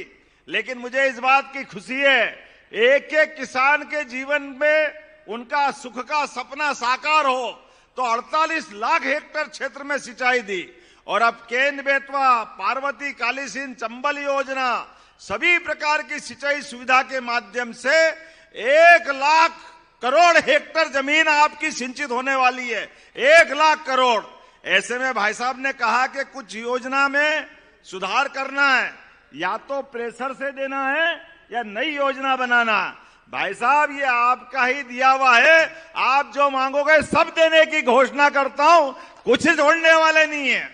लेकिन मुझे इस बात की खुशी है, एक एक किसान के जीवन में उनका सुख का सपना साकार हो, तो 48 लाख हेक्टेयर क्षेत्र में सिंचाई दी। और अब केन बेतवा, पार्वती, कालीसिंध, चंबल योजना, सभी प्रकार की सिंचाई सुविधा के माध्यम से 1 लाख करोड़ हेक्टेयर जमीन आपकी सिंचित होने वाली है। 1 लाख करोड़। ऐसे में भाई साहब ने कहा कि कुछ योजना में सुधार करना है, या तो प्रेशर से देना है या नई योजना बनाना। भाई साहब ये आपका ही दिया हुआ है, आप जो मांगोगे सब देने की घोषणा करता हूं, कुछ छोड़ने वाले नहीं है।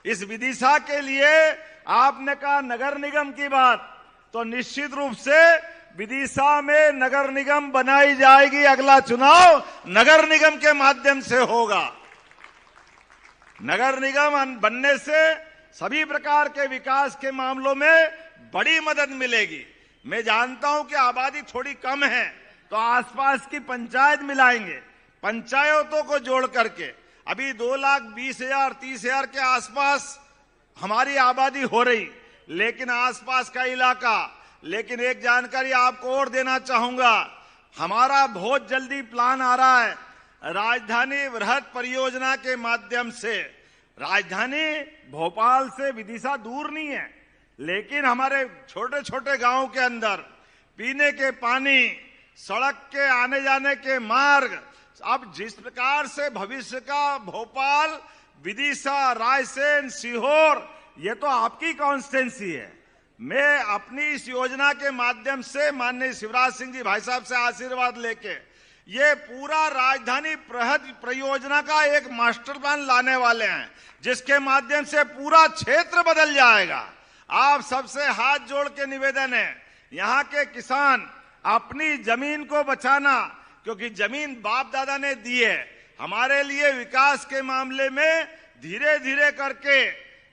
इस विदिशा के लिए आपने कहा नगर निगम की बात, तो निश्चित रूप से विदिशा में नगर निगम बनाई जाएगी। अगला चुनाव नगर निगम के माध्यम से होगा। नगर निगम बनने से सभी प्रकार के विकास के मामलों में बड़ी मदद मिलेगी। मैं जानता हूं कि आबादी थोड़ी कम है, तो आसपास की पंचायत मिलाएंगे, पंचायतों को जोड़ करके अभी 2,20,000 30,000 के आसपास हमारी आबादी हो रही, लेकिन आसपास का इलाका। लेकिन एक जानकारी आपको और देना चाहूंगा, हमारा बहुत जल्दी प्लान आ रहा है राजधानी वृहद परियोजना के माध्यम से। राजधानी भोपाल से विदिशा दूर नहीं है, लेकिन हमारे छोटे छोटे गांव के अंदर पीने के पानी, सड़क के आने जाने के मार्ग, अब जिस प्रकार से भविष्य का भोपाल, विदिशा, रायसेन, सीहोर, ये तो आपकी कॉन्स्टिट्यूंसी है। मैं अपनी इस योजना के माध्यम से माननीय शिवराज सिंह जी भाई साहब से आशीर्वाद लेके ये पूरा राजधानी वृहद परियोजना का एक मास्टर प्लान लाने वाले हैं, जिसके माध्यम से पूरा क्षेत्र बदल जाएगा। आप सबसे हाथ जोड़ के निवेदन है, यहाँ के किसान अपनी जमीन को बचाना, क्योंकि जमीन बाप दादा ने दी है। हमारे लिए विकास के मामले में धीरे धीरे करके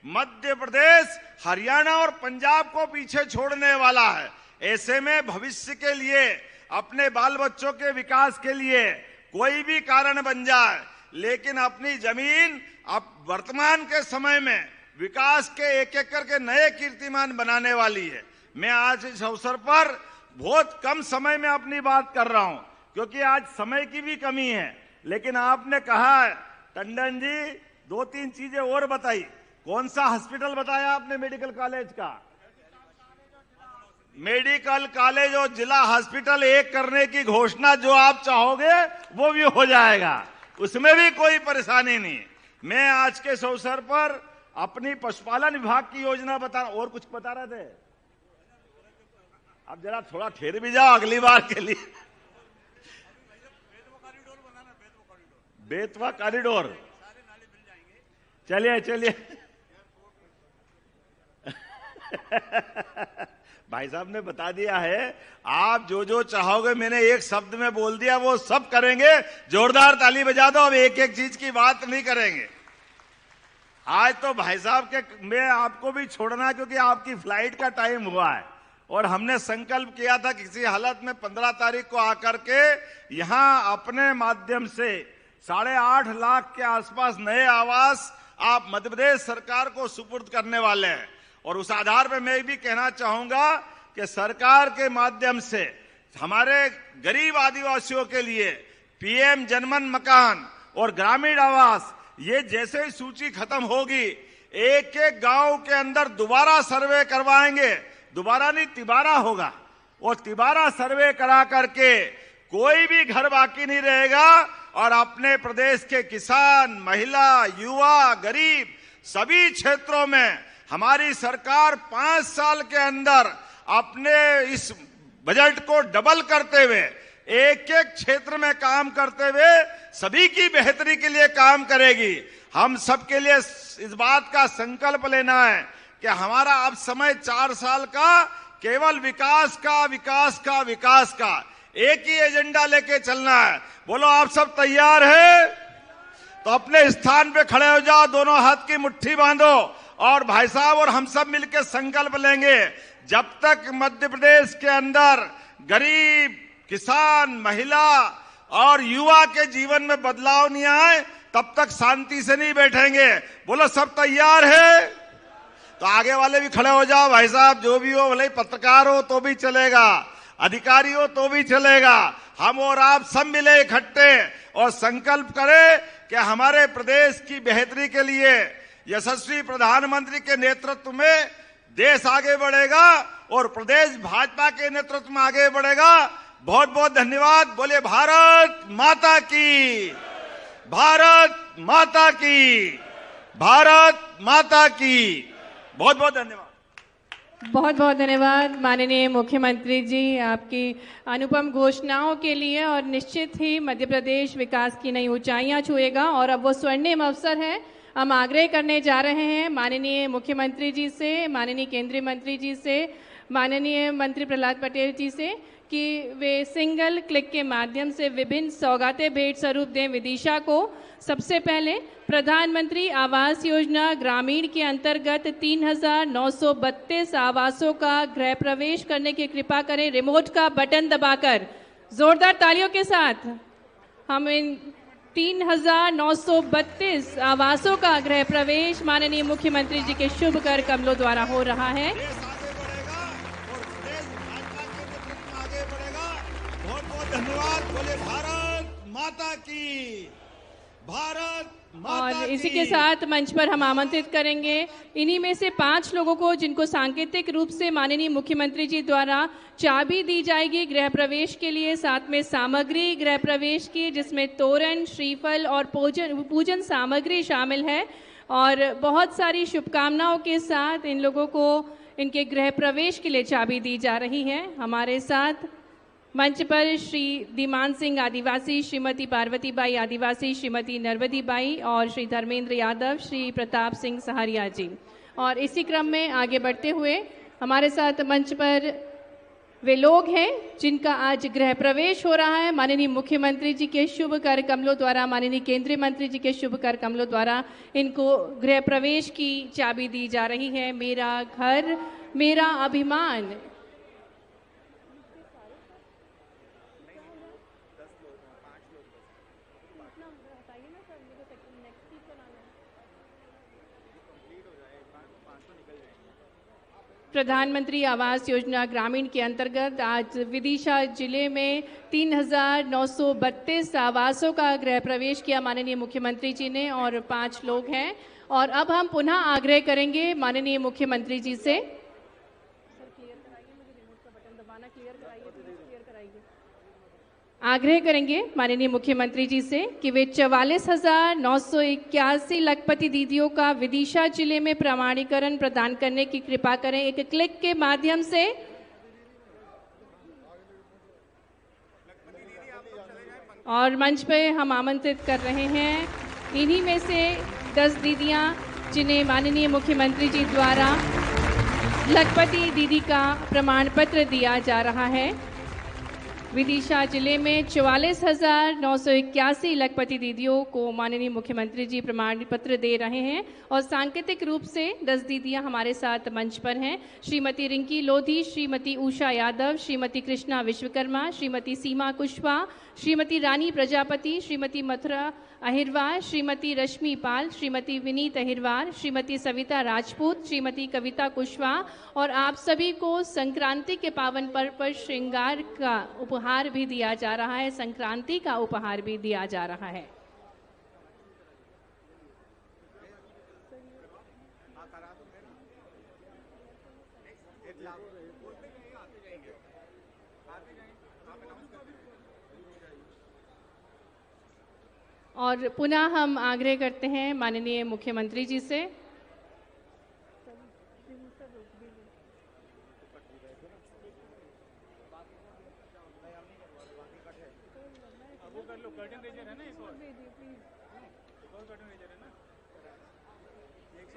मध्य प्रदेश, हरियाणा और पंजाब को पीछे छोड़ने वाला है। ऐसे में भविष्य के लिए, अपने बाल बच्चों के विकास के लिए कोई भी कारण बन जाए, लेकिन अपनी जमीन अब वर्तमान के समय में विकास के एक एक करके नए कीर्तिमान बनाने वाली है। मैं आज इस अवसर पर बहुत कम समय में अपनी बात कर रहा हूं, क्योंकि आज समय की भी कमी है। लेकिन आपने कहा है टंडन जी 2-3 चीजें और बताई। कौन सा हॉस्पिटल बताया आपने? मेडिकल कॉलेज का, मेडिकल कॉलेज और जिला हॉस्पिटल एक करने की घोषणा जो आप चाहोगे वो भी हो जाएगा, उसमें भी कोई परेशानी नहीं। मैं आज के इस अवसर पर अपनी पशुपालन विभाग की योजना बता, और कुछ बता रहे थे? अब जरा थोड़ा ठहर भी जाओ अगली बार के लिए। बेतवा कॉरिडोर, चलिए चलिए। भाई साहब ने बता दिया है, आप जो जो चाहोगे मैंने एक शब्द में बोल दिया वो सब करेंगे। जोरदार ताली बजा दो। अब एक एक चीज की बात नहीं करेंगे आज तो। भाई साहब के मैं आपको भी छोड़ना, क्योंकि आपकी फ्लाइट का टाइम हुआ है और हमने संकल्प किया था किसी हालत में 15 तारीख को आकर के यहां अपने माध्यम से 8.5 लाख के आसपास नए आवास आप मध्य प्रदेश सरकार को सुपुर्द करने वाले हैं। और उस आधार पर मैं भी कहना चाहूंगा कि सरकार के माध्यम से हमारे गरीब आदिवासियों के लिए पीएम जनमन मकान और ग्रामीण आवास, ये जैसे ही सूची खत्म होगी एक एक गांव के अंदर दोबारा सर्वे करवाएंगे। दोबारा नहीं, तिबारा होगा। और तिबारा सर्वे करा करके कोई भी घर बाकी नहीं रहेगा और अपने प्रदेश के किसान, महिला, युवा, गरीब सभी क्षेत्रों में हमारी सरकार 5 साल के अंदर अपने इस बजट को डबल करते हुए एक एक क्षेत्र में काम करते हुए सभी की बेहतरी के लिए काम करेगी। हम सबके लिए इस बात का संकल्प लेना है कि हमारा अब समय 4 साल का केवल विकास का, विकास का, विकास का एक ही एजेंडा लेके चलना है। बोलो आप सब तैयार है? तो अपने स्थान पे खड़े हो जाओ, दोनों हाथ की मुट्ठी बांधो और भाई साहब और हम सब मिलकर संकल्प लेंगे, जब तक मध्य प्रदेश के अंदर गरीब, किसान, महिला और युवा के जीवन में बदलाव नहीं आए तब तक शांति से नहीं बैठेंगे। बोलो सब तैयार है? तो आगे वाले भी खड़े हो जाओ भाई साहब, जो भी हो, भले पत्रकार हो तो भी चलेगा, अधिकारी हो तो भी चलेगा। हम और आप सब मिले इकट्ठे और संकल्प करें कि हमारे प्रदेश की बेहतरी के लिए यशस्वी प्रधानमंत्री के नेतृत्व में देश आगे बढ़ेगा और प्रदेश भाजपा के नेतृत्व में आगे बढ़ेगा। बहुत बहुत धन्यवाद। बोले भारत माता की, भारत माता की, भारत माता की। बहुत बहुत धन्यवाद। बहुत बहुत धन्यवाद माननीय मुख्यमंत्री जी, आपकी अनुपम घोषणाओं के लिए। और निश्चित ही मध्य प्रदेश विकास की नई ऊंचाइयां छुएगा और अब वो स्वर्णिम अवसर है। हम आग्रह करने जा रहे हैं माननीय मुख्यमंत्री जी से, माननीय केंद्रीय मंत्री जी से, माननीय मंत्री प्रहलाद पटेल जी से कि वे सिंगल क्लिक के माध्यम से विभिन्न सौगातें भेंट स्वरूप दें विदिशा को। सबसे पहले प्रधानमंत्री आवास योजना ग्रामीण के अंतर्गत 3,932 आवासों का गृह प्रवेश करने की कृपा करें रिमोट का बटन दबाकर। जोरदार तालियों के साथ हम इन 3,932 आवासों का गृह प्रवेश माननीय मुख्यमंत्री जी के शुभ कर कमलों द्वारा हो रहा है। बहुत बहुत धन्यवाद। बोले भारत माता की, भारत माता और इसी की। के साथ मंच पर हम आमंत्रित करेंगे इन्हीं में से 5 लोगों को जिनको सांकेतिक रूप से माननीय मुख्यमंत्री जी द्वारा चाबी दी जाएगी गृह प्रवेश के लिए, साथ में सामग्री गृह प्रवेश की जिसमें तोरण, श्रीफल और पूजन सामग्री शामिल है। और बहुत सारी शुभकामनाओं के साथ इन लोगों को इनके गृह प्रवेश के लिए चाबी दी जा रही है। हमारे साथ मंच पर श्री दीमान सिंह आदिवासी, श्रीमती पार्वती बाई आदिवासी, श्रीमती नरवदी बाई और श्री धर्मेंद्र यादव, श्री प्रताप सिंह सहारिया जी। और इसी क्रम में आगे बढ़ते हुए हमारे साथ मंच पर वे लोग हैं जिनका आज गृह प्रवेश हो रहा है माननीय मुख्यमंत्री जी के शुभ कर कमलों द्वारा, माननीय केंद्रीय मंत्री जी के शुभ कर कमलों द्वारा इनको गृह प्रवेश की चाबी दी जा रही है। मेरा घर मेरा अभिमान। प्रधानमंत्री आवास योजना ग्रामीण के अंतर्गत आज विदिशा जिले में 3,932 आवासों का गृह प्रवेश किया माननीय मुख्यमंत्री जी ने और 5 लोग हैं। और अब हम पुनः आग्रह करेंगे माननीय मुख्यमंत्री जी से, आग्रह करेंगे माननीय मुख्यमंत्री जी से कि वे 44,981 लखपति दीदियों का विदिशा जिले में प्रमाणीकरण प्रदान करने की कृपा करें एक क्लिक के माध्यम से। और मंच पे हम आमंत्रित कर रहे हैं इन्हीं में से 10 दीदियां जिन्हें माननीय मुख्यमंत्री जी द्वारा लखपति दीदी का प्रमाण पत्र दिया जा रहा है। विदिशा जिले में 44,981 लखपति दीदियों को माननीय मुख्यमंत्री जी प्रमाण पत्र दे रहे हैं और सांकेतिक रूप से 10 दीदियां हमारे साथ मंच पर हैं। श्रीमती रिंकी लोधी, श्रीमती उषा यादव, श्रीमती कृष्णा विश्वकर्मा, श्रीमती सीमा कुशवाहा, श्रीमती रानी प्रजापति, श्रीमती मथुरा अहिरवार, श्रीमती रश्मि पाल, श्रीमती विनीत अहिरवार, श्रीमती सविता राजपूत, श्रीमती कविता कुशवाहा और आप सभी को संक्रांति के पावन पर्व पर श्रृंगार का उपहार भी दिया जा रहा है, संक्रांति का उपहार भी दिया जा रहा है। और पुनः हम आग्रह करते हैं माननीय मुख्यमंत्री जी से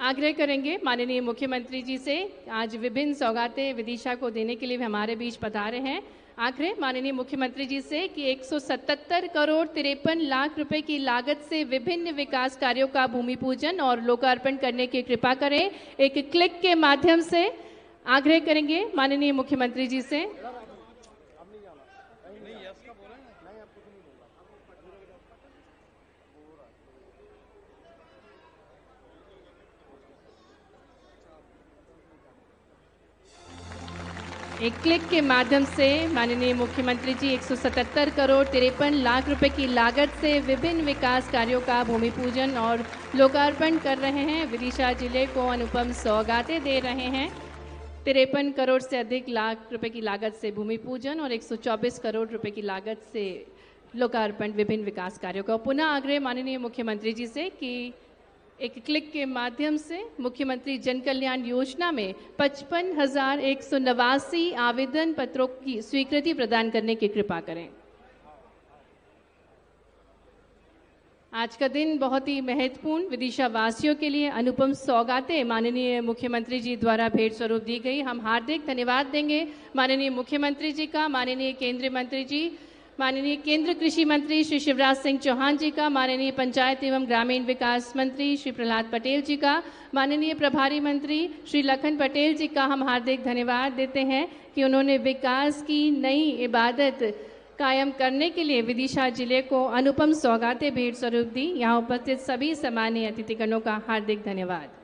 आग्रह करेंगे माननीय मुख्यमंत्री जी से आज विभिन्न सौगातें विदिशा को देने के लिए भी हमारे बीच पधारे हैं। आग्रह माननीय मुख्यमंत्री जी से कि 177 करोड़ 53 लाख रुपए की लागत से विभिन्न विकास कार्यों का भूमि पूजन और लोकार्पण करने की कृपा करें। एक क्लिक के माध्यम से आग्रह करेंगे माननीय मुख्यमंत्री जी से। एक क्लिक के माध्यम से माननीय मुख्यमंत्री जी 177 करोड़ 53 लाख रुपए की लागत से विभिन्न विकास कार्यों का भूमि पूजन और लोकार्पण कर रहे हैं। विदिशा जिले को अनुपम सौगातें दे रहे हैं। 53 करोड़ से अधिक लाख रुपए की लागत से भूमि पूजन और 124 करोड़ रुपए की लागत से लोकार्पण विभिन्न विकास कार्यों का। पुनः आग्रह माननीय मुख्यमंत्री जी से कि एक क्लिक के माध्यम से मुख्यमंत्री जन कल्याण योजना में 55,189 आवेदन पत्रों की स्वीकृति प्रदान करने की कृपा करें। आज का दिन बहुत ही महत्वपूर्ण विदिशा वासियों के लिए अनुपम सौगातें माननीय मुख्यमंत्री जी द्वारा भेंट स्वरूप दी गई। हम हार्दिक धन्यवाद देंगे माननीय मुख्यमंत्री जी का, माननीय केंद्रीय मंत्री जी, माननीय केंद्र कृषि मंत्री श्री शिवराज सिंह चौहान जी का, माननीय पंचायत एवं ग्रामीण विकास मंत्री श्री प्रहलाद पटेल जी का, माननीय प्रभारी मंत्री श्री लखन पटेल जी का हम हार्दिक धन्यवाद देते हैं कि उन्होंने विकास की नई इबादत कायम करने के लिए विदिशा जिले को अनुपम सौगातें भेंट स्वरूप दी। यहाँ उपस्थित सभी सम्मानीय अतिथिगणों का हार्दिक धन्यवाद।